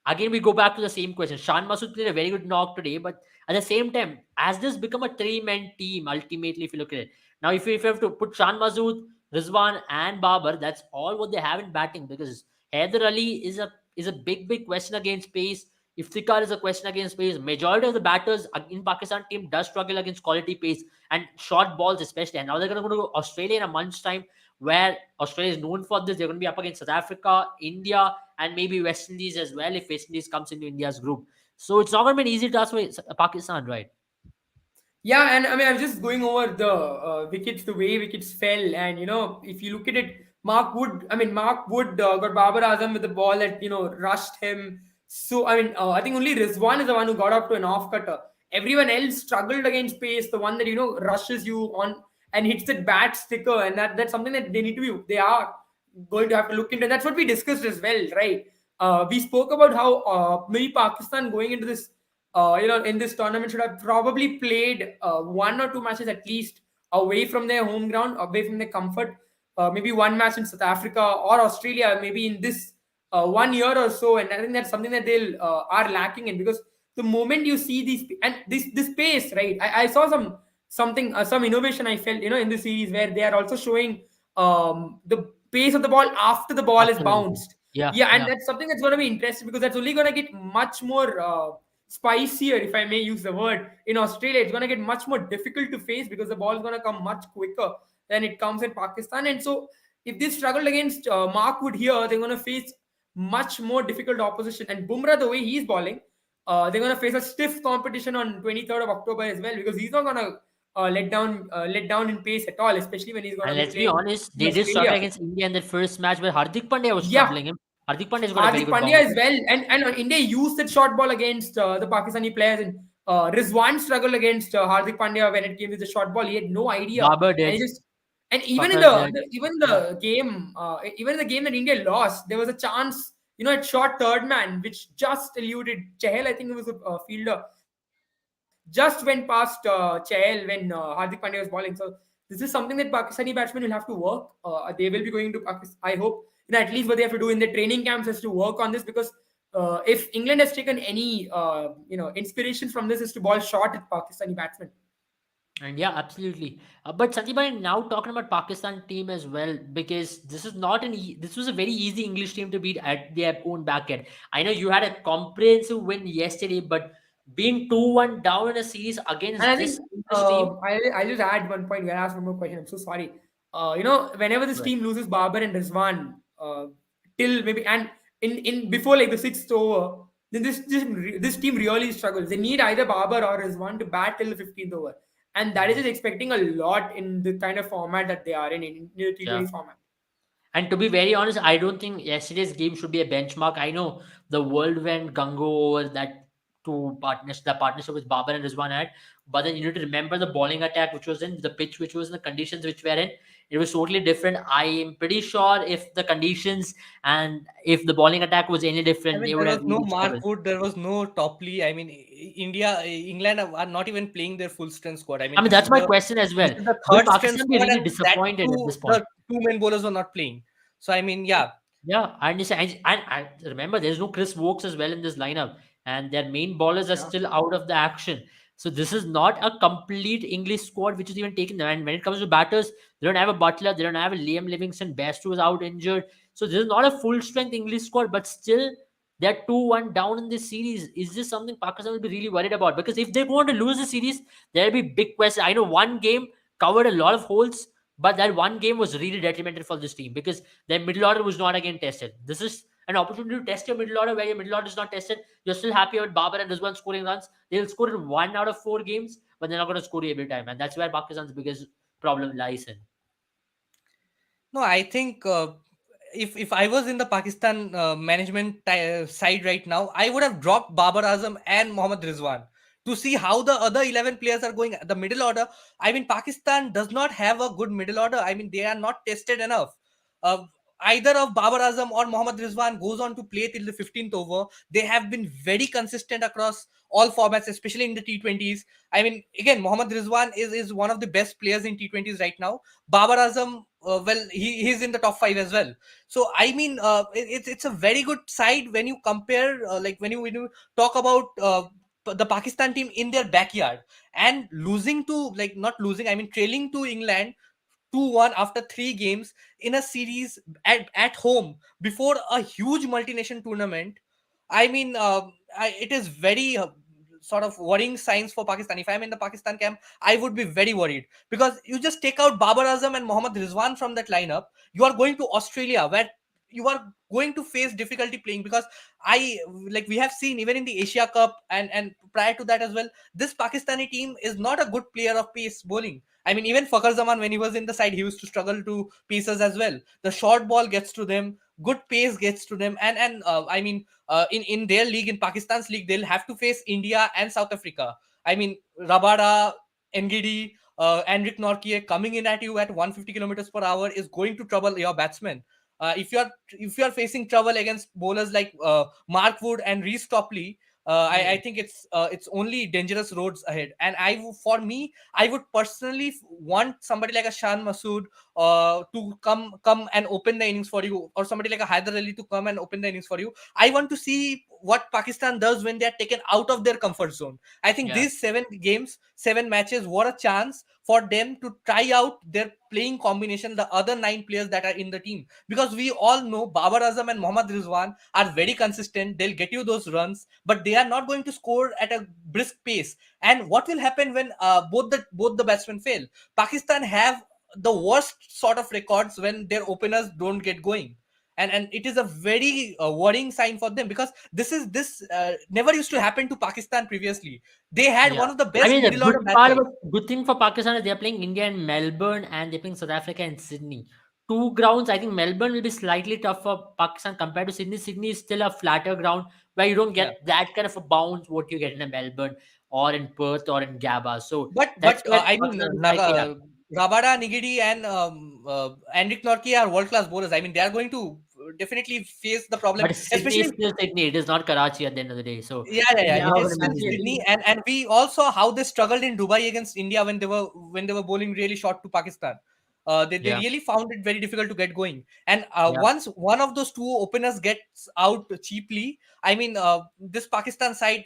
again, we go back to the same question. Shan Masood played a very good knock today, but at the same time, has this become a three-man team ultimately, if you look at it? Now, if you have to put Shan Masood, Rizwan, and Babar, that's all what they have in batting because Haider Ali is a big question against pace. Iftikhar is a question against pace. Majority of the batters in Pakistan team does struggle against quality pace and short balls, especially. And now they're going to go to Australia in a month's time, where Australia is known for this. They're going to be up against South Africa, India, and maybe West Indies as well if West Indies comes into India's group. So it's not going to be an easy task for Pakistan, right? Yeah, and I mean, I'm just going over the wickets, the way wickets fell, and if you look at it, Mark Wood got Babar Azam with the ball that rushed him. So I mean, I think only Rizwan is the one who got up to an off cutter. Everyone else struggled against pace, the one that rushes you on and hits that bat sticker, and that's something that they are going to have to look into. That's what we discussed as well, right? We spoke about how maybe Pakistan going into this in this tournament should have probably played one or two matches at least away from their home ground, away from their comfort. Maybe one match in South Africa or Australia, maybe in this 1 year or so. And I think that's something that they'll are lacking in because the moment you see these and this pace, right? I saw some innovation I felt in this series where they are also showing the pace of the ball after the ball is After release. bounced. Yeah, Yeah, and yeah. that's something that's going to be interesting because that's only going to get much more spicier, if I may use the word. In Australia, it's going to get much more difficult to face because the ball is going to come much quicker than it comes in Pakistan. And so, if they struggled against Mark Wood here, they're going to face much more difficult opposition. And Bumrah, the way he's bowling, they're going to face a stiff competition on 23rd of October as well because he's not going to let down in pace at all, especially when he's going And to be let's be playing honest, in they did struggle Australia. against India in that first match where Hardik Pandya was Yeah, troubling him. Hardik Pandya's got a very Hardik good Pandya bounce. as well, and India used that short ball against the Pakistani players, and Rizwan struggled against Hardik Pandya when it came to the short ball. He had no idea, Babar and he did. just and even in Fakhar did. Yeah. the game that India lost, there was a chance, at short third man, which just eluded Chahal. I think it was a fielder, just went past Chahal when Hardik Pandya was bowling. So this is something that Pakistani batsmen will have to work. They will be going to Pakistan. I hope at least what they have to do in the training camps is to work on this because if England has taken any inspiration from this, is to ball short at Pakistani batsmen. And yeah, absolutely. But Sandeep, now talking about Pakistan team as well, because this is not this was a very easy English team to beat at their own back end. I know you had a comprehensive win yesterday, but being 2-1 down in a series And I against think this English team, I'll just add one point. When I asked one more question, I'm so sorry. Whenever this right? team loses Babar and Rizwan, till maybe and in before like the sixth over, then this team really struggles. They need either Babar or Rizwan to bat till the 15th over, and that is just expecting a lot in the kind of format that they are in the T20 Yeah. format. And to be very honest, I don't think yesterday's game should be a benchmark. I know the world went gungo over that the partnership with Babar and Rizwan had, but then you need to remember the bowling attack which was in the pitch, which was in the conditions which were in. It was totally different. I am pretty sure if the conditions and if the bowling attack was any I different, mean, they would there was have no really Mark struggled. Wood, there was no Topley. I mean, England are not even playing their full strength squad. I I mean, mean, that's my question as this well. is the Will third strength Pakistan be squad, really and that disappointed at two this the point? two main bowlers were not playing. So I mean, yeah, Yeah, I understand. I remember there's no Chris Wokes as well in this lineup, and their main bowlers are Yeah. still out of the action. So this is not a complete English squad which is even taken. And when it comes to batters, they don't have a Butler, they don't have a Liam Livingston. Bairstow is out injured, so this is not a full strength English squad. But still, they're 2-1 down in this series. Is this something Pakistan will be really worried about? Because if they go on to lose the series, there'll be big questions. I know one game covered a lot of holes, but that one game was really detrimental for this team because their middle order was not again tested. This is an opportunity to test your middle order where your middle order is not tested. You're still happy about Babar and Rizwan scoring runs. They'll score in 1 out of 4 games, but they're not going to score every time. And that's where Pakistan's biggest problem lies in. no, I think if I was in the Pakistan management side right now, I would have dropped Babar Azam and Mohammad Rizwan to see how the other 11 players are going. The middle order, I mean, Pakistan does not have a good middle order. I mean, they are not tested enough. Uh, Either of Babar Azam or Mohammad Rizwan goes on to play till the 15th over. They have been very consistent across all formats, especially in the T20s. I mean, again, Mohammad Rizwan is one of the best players in T20s right now. Babar Azam, well, he's in the top five as well. So I mean, it's a very good side when you compare, like when you talk about the Pakistan team in their backyard and losing to, like, not losing, I mean trailing to England 2-1 after 3 games in a series at home before a huge multinational tournament. I mean, it is very sort of worrying signs for Pakistan. If I'm in the Pakistan camp, I would be very worried because you just take out Babar Azam and Mohammad Rizwan from that lineup. You are going to Australia where you are going to face difficulty playing because I like we have seen even in the Asia Cup and prior to that as well, this Pakistani team is not a good player of pace bowling. I mean, even Fakhar Zaman, when he was in the side, he used to struggle to pieces as well. The short ball gets to them, good pace gets to them, and I mean, in their league, in Pakistan's league, they'll have to face India and South Africa. I mean, Rabada, Ngidi, Enric Norkie coming in at you at 150 kilometers per hour is going to trouble your batsmen. If you are facing trouble against bowlers like Mark Wood and Reece Topley, I think it's only dangerous roads ahead. And for me, I would personally want somebody like a Shan Masood to come and open the innings for you, or somebody like a Haider Ali to come and open the innings for you. I want to see what Pakistan does when they are taken out of their comfort zone. I think Yeah. these 7 games, 7 matches were a chance for them to try out their playing combination, the other 9 players that are in the team. Because we all know Babar Azam and Mohammad Rizwan are very consistent. They'll get you those runs, but they are not going to score at a brisk pace. And what will happen when both the batsmen fail? Pakistan have the worst sort of records when their openers don't get going. And it is a very worrying sign for them because this never used to happen to Pakistan previously. They had Yeah. one of the I best mean, the middle order batsmen. good thing for Pakistan is they're playing India in Melbourne and they're playing South Africa in Sydney. Two grounds. I think Melbourne will be slightly tough for Pakistan compared to Sydney. Sydney is still a flatter ground where you don't Yeah. get that kind of a bounce what you get in a Melbourne or in Perth or in Gabba. So that's But where I mean, Pakistan is slightly tough. Rabada, Nigidi, and Enric Norkie are world class bowlers. I mean, they are going to definitely face the problem, But Sydney is especially. still Sydney. It is not Karachi at the end of the day. So Yeah. they're Yeah, It not is going to still I manage it. Sydney, agree. and we all saw how they struggled in Dubai against India when they were bowling really short to Pakistan. They Yeah, really found it very difficult to get going. And yeah, once one of those two openers gets out cheaply, I mean, this Pakistan side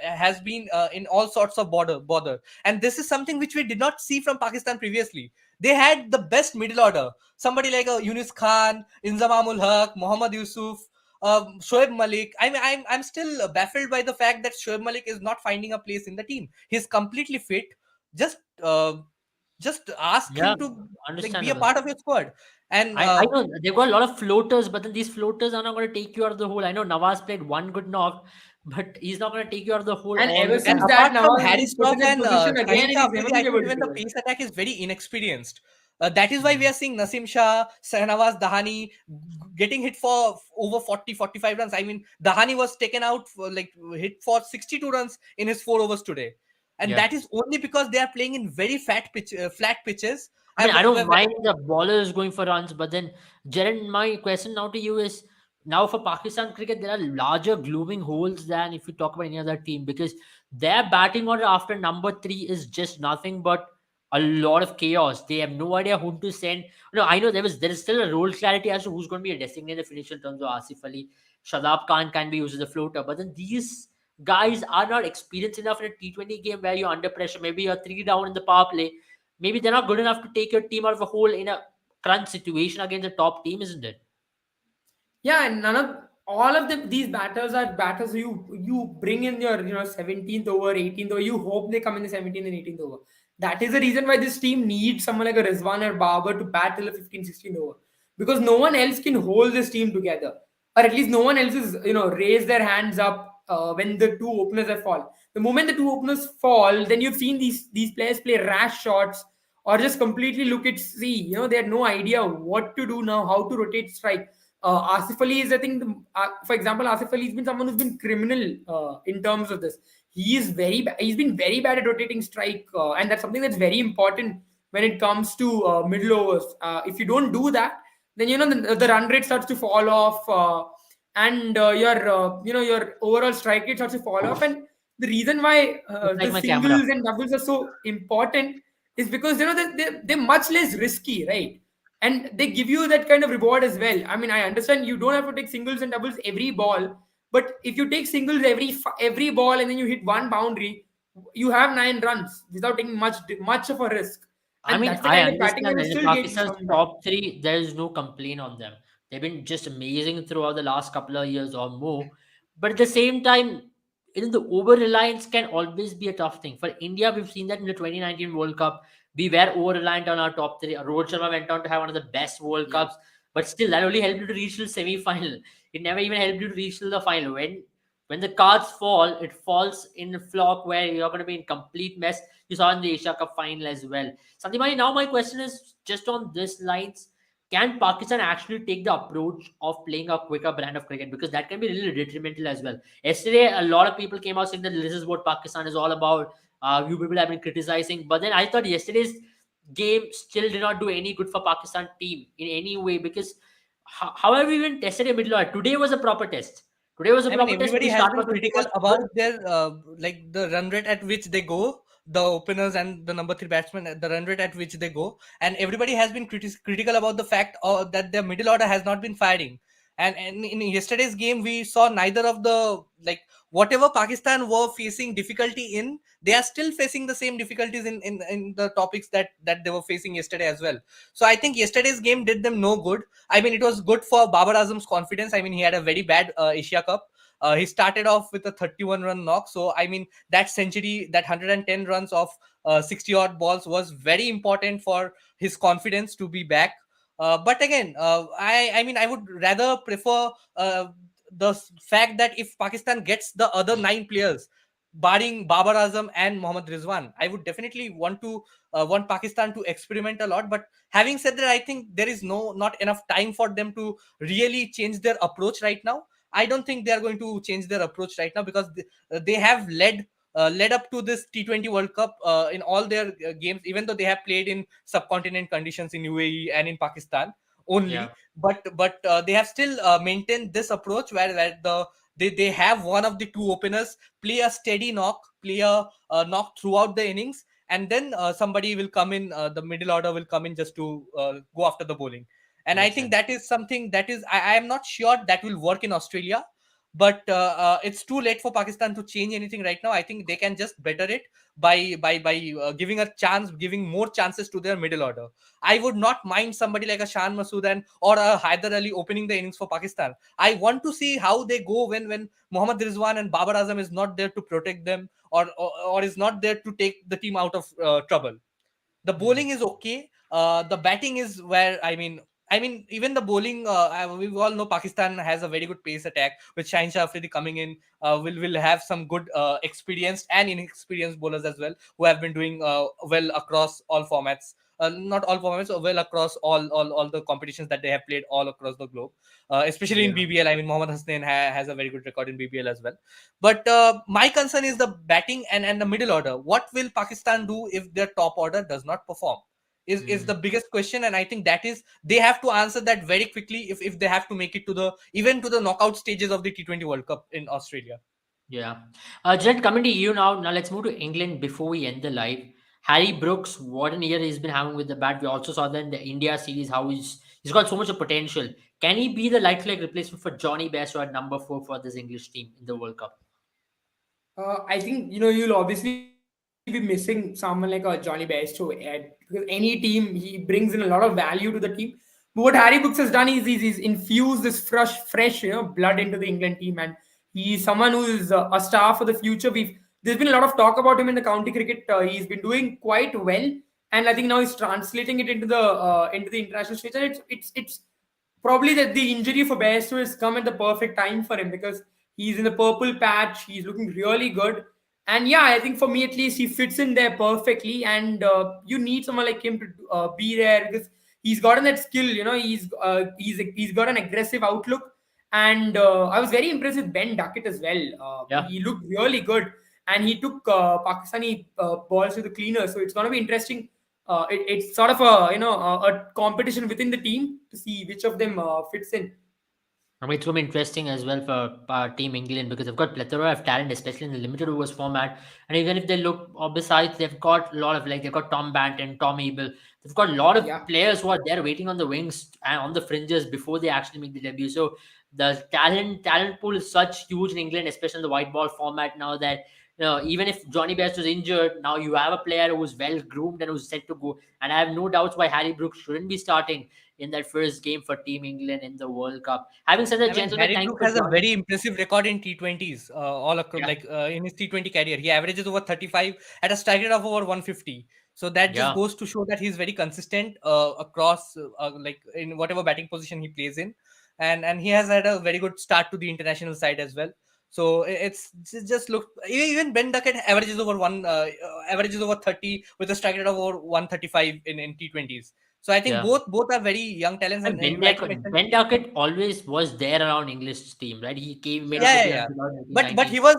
has been in all sorts of bother. And this is something which we did not see from Pakistan previously. They had the best middle order. Somebody like Yunus Khan, Inzamamul Haq, Mohammad Yusuf, Shoaib Malik. I mean, I'm still baffled by the fact that Shoaib Malik is not finding a place in the team. He's completely fit. Just just ask yeah. him to like be a Understandable. part of your squad. And I know they've got a lot of floaters, but then these floaters are not going to take you out of the hole. I know Nawaz played one good knock, but he's not going to take you out of the hole And all ever the And since time. that, apart from Nawaz has been Harry put in Stock that and position again, Shaheen and Shah he's never Afridi, I been able think to even do the it. pace attack is very inexperienced. That is why we Mm. are seeing Nasim Shah, Sahnawaz Dahani getting hit for over 40, 45 runs. I mean, Dahani was taken out for like hit for 62 runs in his 4 overs today. And Yeah. that is only because they are playing in very flat pitches. I mean, I don't Where mind the bowlers going for runs, but then, Jaren, my question now to you is now for Pakistan cricket, there are larger glooming holes than if you talk about any other team because their batting order after number three is just nothing but a lot of chaos. They have no idea whom to send. No, I know there is still a role clarity as to who's going to be a designated finisher in terms of Asif Ali. Shadab Khan can be used as a floater, but then these guys are not experienced enough in a T20 game where you're under pressure. Maybe you're three down in the power play, maybe they're not good enough to take your team out of a hole in a crunch situation against a top team, isn't it? Yeah, and none of all of these batters are batters you bring in your 17th over, 18th over. You hope they come in the 17th and 18th over. That is the reason why this team needs someone like a Rizwan or Babar to bat till the 15th, 16th over, because no one else can hold this team together, or at least no one else is raise their hands up when the two openers have fall. The moment the two openers fall, then you've seen these players play rash shots or just completely look at sea. They had no idea what to do now, how to rotate strike. Asif Ali is, I think, for example, Asif Ali has been someone who's been criminal in terms of this. He's been very bad at rotating strike, and that's something that's very important when it comes to middle overs. If you don't do that, then the run rate starts to fall off, and your overall strike rate starts to fall off. And the reason why It's like the my camera. singles and doubles are so important is because they're much less risky, right? And they give you that kind of reward as well. I mean, I understand you don't have to take singles and doubles every ball, but if you take singles every ball and then you hit one boundary, you have 9 runs without taking much of a risk. I And mean, that's the I kind of batting that understand will that in still get you Pakistan's some. top three, there is no complaint on them. They've been just amazing throughout the last couple of years or more. But at the same time, the over reliance can always be a tough thing. For India, we've seen that in the 2019 World Cup. We were over reliant on our top three. Rohit Sharma went on to have one of the best World Yeah. Cups, but still, that only helped you to reach to the semi final. It never even helped you to reach to the final. When the cards fall, it falls in a flock where you're going to be in complete mess. You saw in the Asia Cup final as well. Sandeep, now my question is just on this lines. Can Pakistan actually take the approach of playing a quicker brand of cricket? Because that can be really detrimental as well. Yesterday, a lot of people came out saying that this is what Pakistan is all about. You people have been criticizing. But then I thought yesterday's game still did not do any good for Pakistan team in any way because however we even tested a middle order. Today was a proper test. Today was a I mean, proper test. everybody We has started been off with critical first about their like the run rate at which they go, the openers and the number three batsmen, the run rate at which they go, and everybody has been critical about the fact that their middle order has not been firing. And in yesterday's game, we saw neither of the like whatever Pakistan were facing difficulty in, they are still facing the same difficulties in the topics that they were facing yesterday as well. So I think yesterday's game did them no good. I mean, it was good for Babar Azam's confidence. I mean, he had a very bad Asia Cup. He started off with a 31 run knock. So, I mean, that century, that 110 runs of 60 odd balls was very important for his confidence to be back. But again, I mean, I would rather prefer the fact that if Pakistan gets the other 9 players, barring Babar Azam and Mohammad Rizwan, I would definitely want Pakistan to experiment a lot. But having said that, I think there is not enough time for them to really change their approach right now. I don't think they are going to change their approach right now because they have led up to this T20 World Cup in all their games, even though they have played in subcontinent conditions in UAE and in Pakistan yeah. only. But they have still maintained this approach where they have one of the two openers play a steady knock, play a knock throughout the innings, and then somebody will come in, the middle order will come in just to go after the bowling. And I Makes think sense. that is something that is, I am not sure that will work in Australia, but it's too late for Pakistan to change anything right now. I think they can just better it by giving a chance, giving more chances to their middle order. I would not mind somebody like a Shan Masood and or a Haider Ali opening the innings for Pakistan. I want to see how they go when Mohammad Rizwan and Babar Azam is not there to protect them, or is not there to take the team out of trouble. The bowling Hmm. is okay. The batting is where, I mean, even the bowling. We all know Pakistan has a very good pace attack with Shaheen Shah Afridi coming in. Will have some good experienced and inexperienced bowlers as well, who have been doing well across all formats. Not all formats, well across all the competitions that they have played all across the globe, especially in Yeah. BBL. I mean, Mohammad Hasnain has a very good record in BBL as well. But my concern is the batting and the middle order. What will Pakistan do if their top order does not perform? Is the Hmm. biggest question, and I think that is they have to answer that very quickly if they have to make it to the even to the knockout stages of the T20 World Cup in Australia. Yeah. Jen, coming to you now. Now let's move to England before we end the live. Harry Brooks, what an year he's been having with the bat. We also saw that in the India series how he's got so much of potential. Can he be the like replacement for Johnny Bairstow at number 4 for this English team in the World Cup? I think you'll obviously be missing someone like a Johnny Bairstow because any team he brings in a lot of value to the team. But what Harry Brooks has done is he's infused this fresh blood into the England team, and he's someone who is a star for the future. There's been a lot of talk about him in the county cricket. He's been doing quite well, and I think now he's translating it into the international stage. And it's probably that the injury for Bairstow has come at the perfect time for him because he's in the purple patch. He's looking really good. And yeah, I think for me at least, he fits in there perfectly. And you need someone like him to be there because he's gotten that skill. He's got an aggressive outlook. And I was very impressed with Ben Duckett as well. Yeah. He looked really good, and he took Pakistani balls to the cleaner. So it's going to be interesting. It's sort of a competition within the team to see which of them fits in. I mean, it's going to be interesting as well for Team England because they've got plethora of talent, especially in the limited overs format. And even if they look, besides, they've got a lot of they've got Tom Banton, Tom Abel. They've got a lot of Yeah. players who are there waiting on the wings and on the fringes before they actually make the debut. So the talent pool is such huge in England, especially in the white ball format now that. Even if Johnny Best was injured, now you have a player who's well groomed and who's set to go. And I have no doubts why Harry Brooks shouldn't be starting in that first game for Team England in the World Cup. Having said that, I mean, gentlemen, Harry thank you Brook for has a joining. very impressive record in T20s, all across, Yeah, in his T20 career. He averages over 35 at a strike rate of over 150. So that just yeah. goes to show that he's very consistent across, in whatever batting position he plays in, and he has had a very good start to the international side as well. So it's just look, even Ben Duckett averages over 30 with a strike rate of over 135 in T20s. So I think Yeah. both are very young talents, And and you rightly mentioned. Ben Duckett always was there around English team, right? He came made his Yeah, yeah, debut in yeah. But 2018-19 he was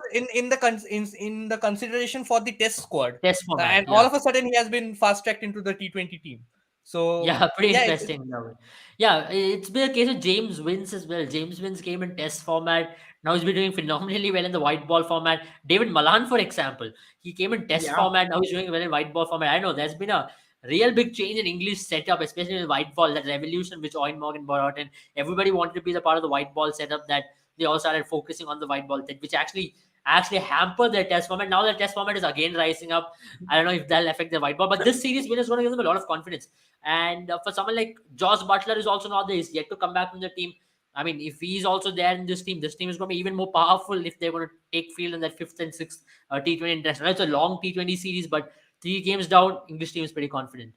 in the consideration for the test squad, test format. and all Yeah. of a sudden he has been fast tracked into the T20 team. So Yeah, pretty yeah, it's interesting. Yeah, it's been a case of James Wins as well. James Wins came in test format. Now he's been doing phenomenally well in the white ball format. David Malan, for example, he came in test Yeah. format. Now he's doing well in white ball format. I know there's been a real big change in English setup, especially in white ball. That revolution which Owen Morgan brought out, and everybody wanted to be the part of the white ball setup. That they all started focusing on the white ball, which actually hampered their test format. Now their test format is again rising up. I don't know if that'll affect the white ball, but this series win is going to give them a lot of confidence. And for someone like Josh Butler is also not there. He's yet to come back from the team. I mean, if he's also there in this team is going to be even more powerful if they're going to take field in that fifth and sixth T20 international. It's a long T20 series, but 3 games down, English team is pretty confident.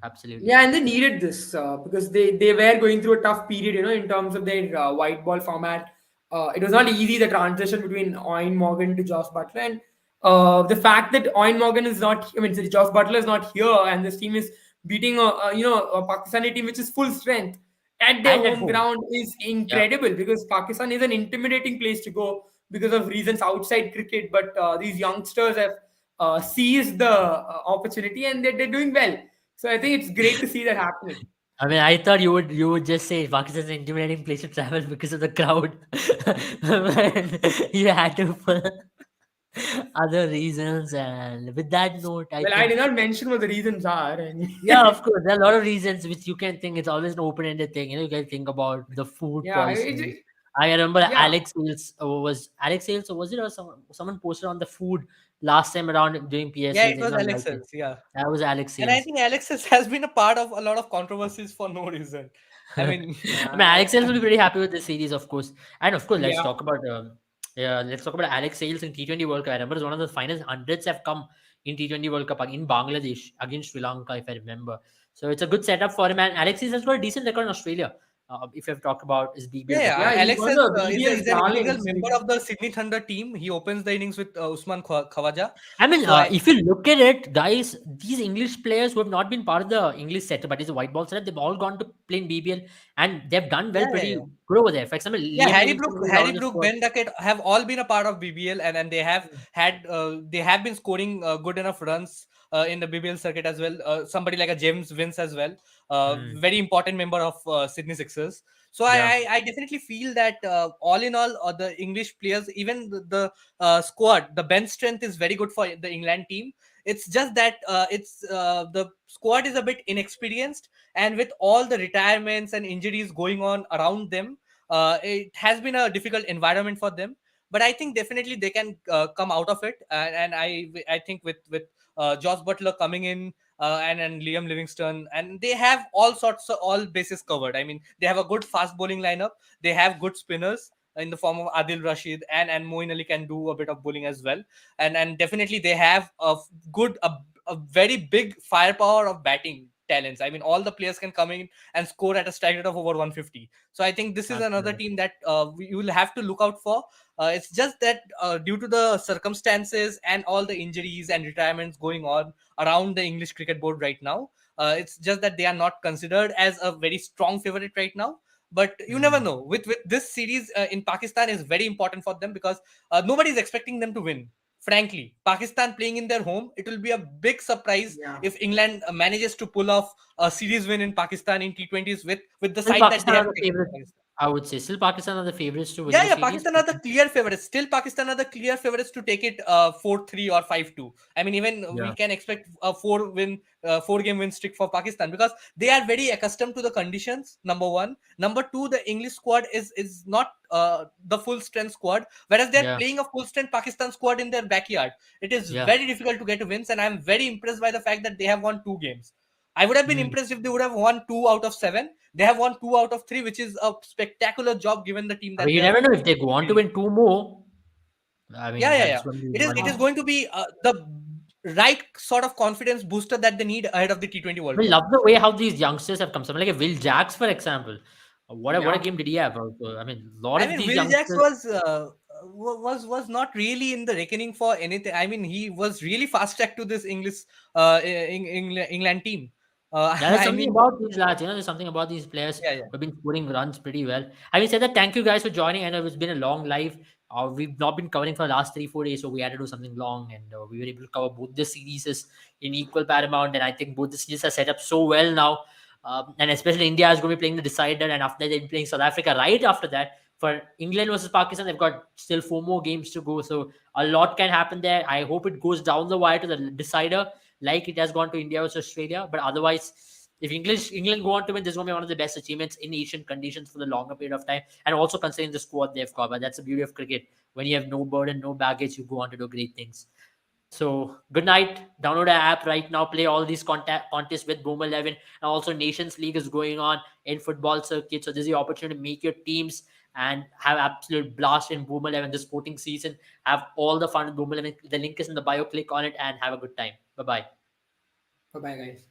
Absolutely. Yeah, and they needed this because they were going through a tough period, in terms of their white ball format. It was not easy, the transition between Owen Morgan to Josh Butler, and the fact that Owen Morgan is not, I mean, sorry, Josh Butler is not here, and this team is beating a Pakistani team which is full strength at their And at home home. ground is Yeah. incredible because Pakistan is an intimidating place to go because of reasons outside cricket. But these youngsters have seized the opportunity, and they're doing well. So I think it's great to see that happening. I mean, I thought you would just say Pakistan is an intimidating place to travel because of the crowd. You had to. other reasons. And with that note, I Well, I think, did not mention what the reasons are. And yeah, of course, there are a lot of reasons which you can think. It's always an open-ended thing. You can think about the food yeah, poisoning. I remember yeah, Alex Sales, or was it, or someone posted on the food last time around during Yeah, PSL. it They did was not like it. Alexis. Yeah. That was Alex And I Sales. think Alexis has been a part of a lot of controversies for no reason. I mean, I mean, Alex Sales will be pretty happy with this series, of course. And of course, yeah. let's talk about Alex Sales in T20 World Cup. I remember it's one of the finest hundreds have come in T20 World Cup in Bangladesh against Sri Lanka, if I remember. So it's a good setup for him. And Alex Sales has got a decent record in Australia. If you have talked about his BBL yeah, record. Yeah, he's one Alexis of the is BBL's an illegal darlings. member of the Sydney Thunder team. He opens the innings with Usman Khawaja. I mean, So I, if you look at it, guys, these English players who have not been part of the English setup, but it's a white ball setup, they've all gone to play in BBL and they've done well, yeah, yeah, pretty yeah. good over there. For example, Yeah, Liam Livingstone, who's out Harry of the Brook, squad. Ben Duckett have all been a part of BBL, and they have been scoring good enough runs in the BBL circuit as well. Somebody like a James Vince as well, Hmm. very important member of Sydney Sixers. So Yeah, I definitely feel that all in all, the English players, even the squad, the bench strength is very good for the England team. It's just that the squad is a bit inexperienced, and with all the retirements and injuries going on around them, it has been a difficult environment for them. But I think definitely they can come out of it, and I think with Josh Butler coming in, and Liam Livingston, and they have all sorts of all bases covered. I mean, they have a good fast bowling lineup. They have good spinners in the form of Adil Rashid, and Moeen Ali can do a bit of bowling as well. And definitely they have a very big firepower of batting talents. I mean, all the players can come in and score at a strike rate of over 150. So I think this is another absolutely. team that you will have to look out for. It's just that due to the circumstances and all the injuries and retirements going on around the English cricket board right now, it's just that they are not considered as a very strong favorite right now. But you never Hmm. know. With this series in Pakistan is very important for them, because nobody is expecting them to win. Frankly, Pakistan playing in their home, it will be a big surprise Yeah. if England manages to pull off a series win in Pakistan in T20s with the Still, side that they Pakistan are have the taken to favorites. Pakistan. I would say still Pakistan are the favorites to win Yeah, the yeah, series. Pakistan are the clear favorites. Still, Pakistan are the clear favorites to take it 4-3 or 5-2. I mean, even we Yeah, can expect a 4 game win streak for Pakistan, because they are very accustomed to the conditions. Number one, number two, the English squad is not the full strength squad, whereas they are yeah, playing a full strength Pakistan squad in their backyard. It is yeah. very difficult to get wins, and I'm very impressed by the fact that they have won 2 games. I would have been Hmm. impressed if they would have won 2 out of 7. They have won 2 out of 3, which is a spectacular job given the team I mean, that you they are never know if they go on to playing. win two more. I Yeah, mean, yeah, yeah. that's going to be It is one. it is Uh, going to be the right sort of confidence booster that they need ahead of the T20 World I Cup. love the way how these youngsters have come. Someone like a Will Jacks, for example. What a yeah. game did he have? I mean, a lot I of mean, these Will Jacks youngsters. was not really in the reckoning for anything. I mean, he was really fast tracked to this English England team. Yeah, there's I something mean, about these lads. There's something about these players yeah, yeah. who've been scoring runs pretty well. Having said that, thank you guys for joining. I know it's been a long live. We've not been covering for the last 3 4 days, so we had to do something long, and we were able to cover both the series in equal paramount. And I think both the series are set up so well now. And especially India is going to be playing the decider, and after that they'll be playing South Africa right after that. For England versus Pakistan, they've got still 4 more games to go, so a lot can happen there. I hope it goes down the wire to the decider like it has gone to India versus Australia. But otherwise, if England go on to win, this is going to be one of the best achievements in Asian conditions for the longer period of time. And also considering the squad they've got. But that's the beauty of cricket. When you have no burden, no baggage, you go on to do great things. So good night. Download the app right now. Play all these contests with Boom 11. And also Nations League is going on in football circuit. So this is the opportunity to make your teams and have absolute blast in Boom 11 this sporting season. Have all the fun with Boom 11. The link is in the bio. Click on it and have a good time. Bye bye. Bye bye, guys.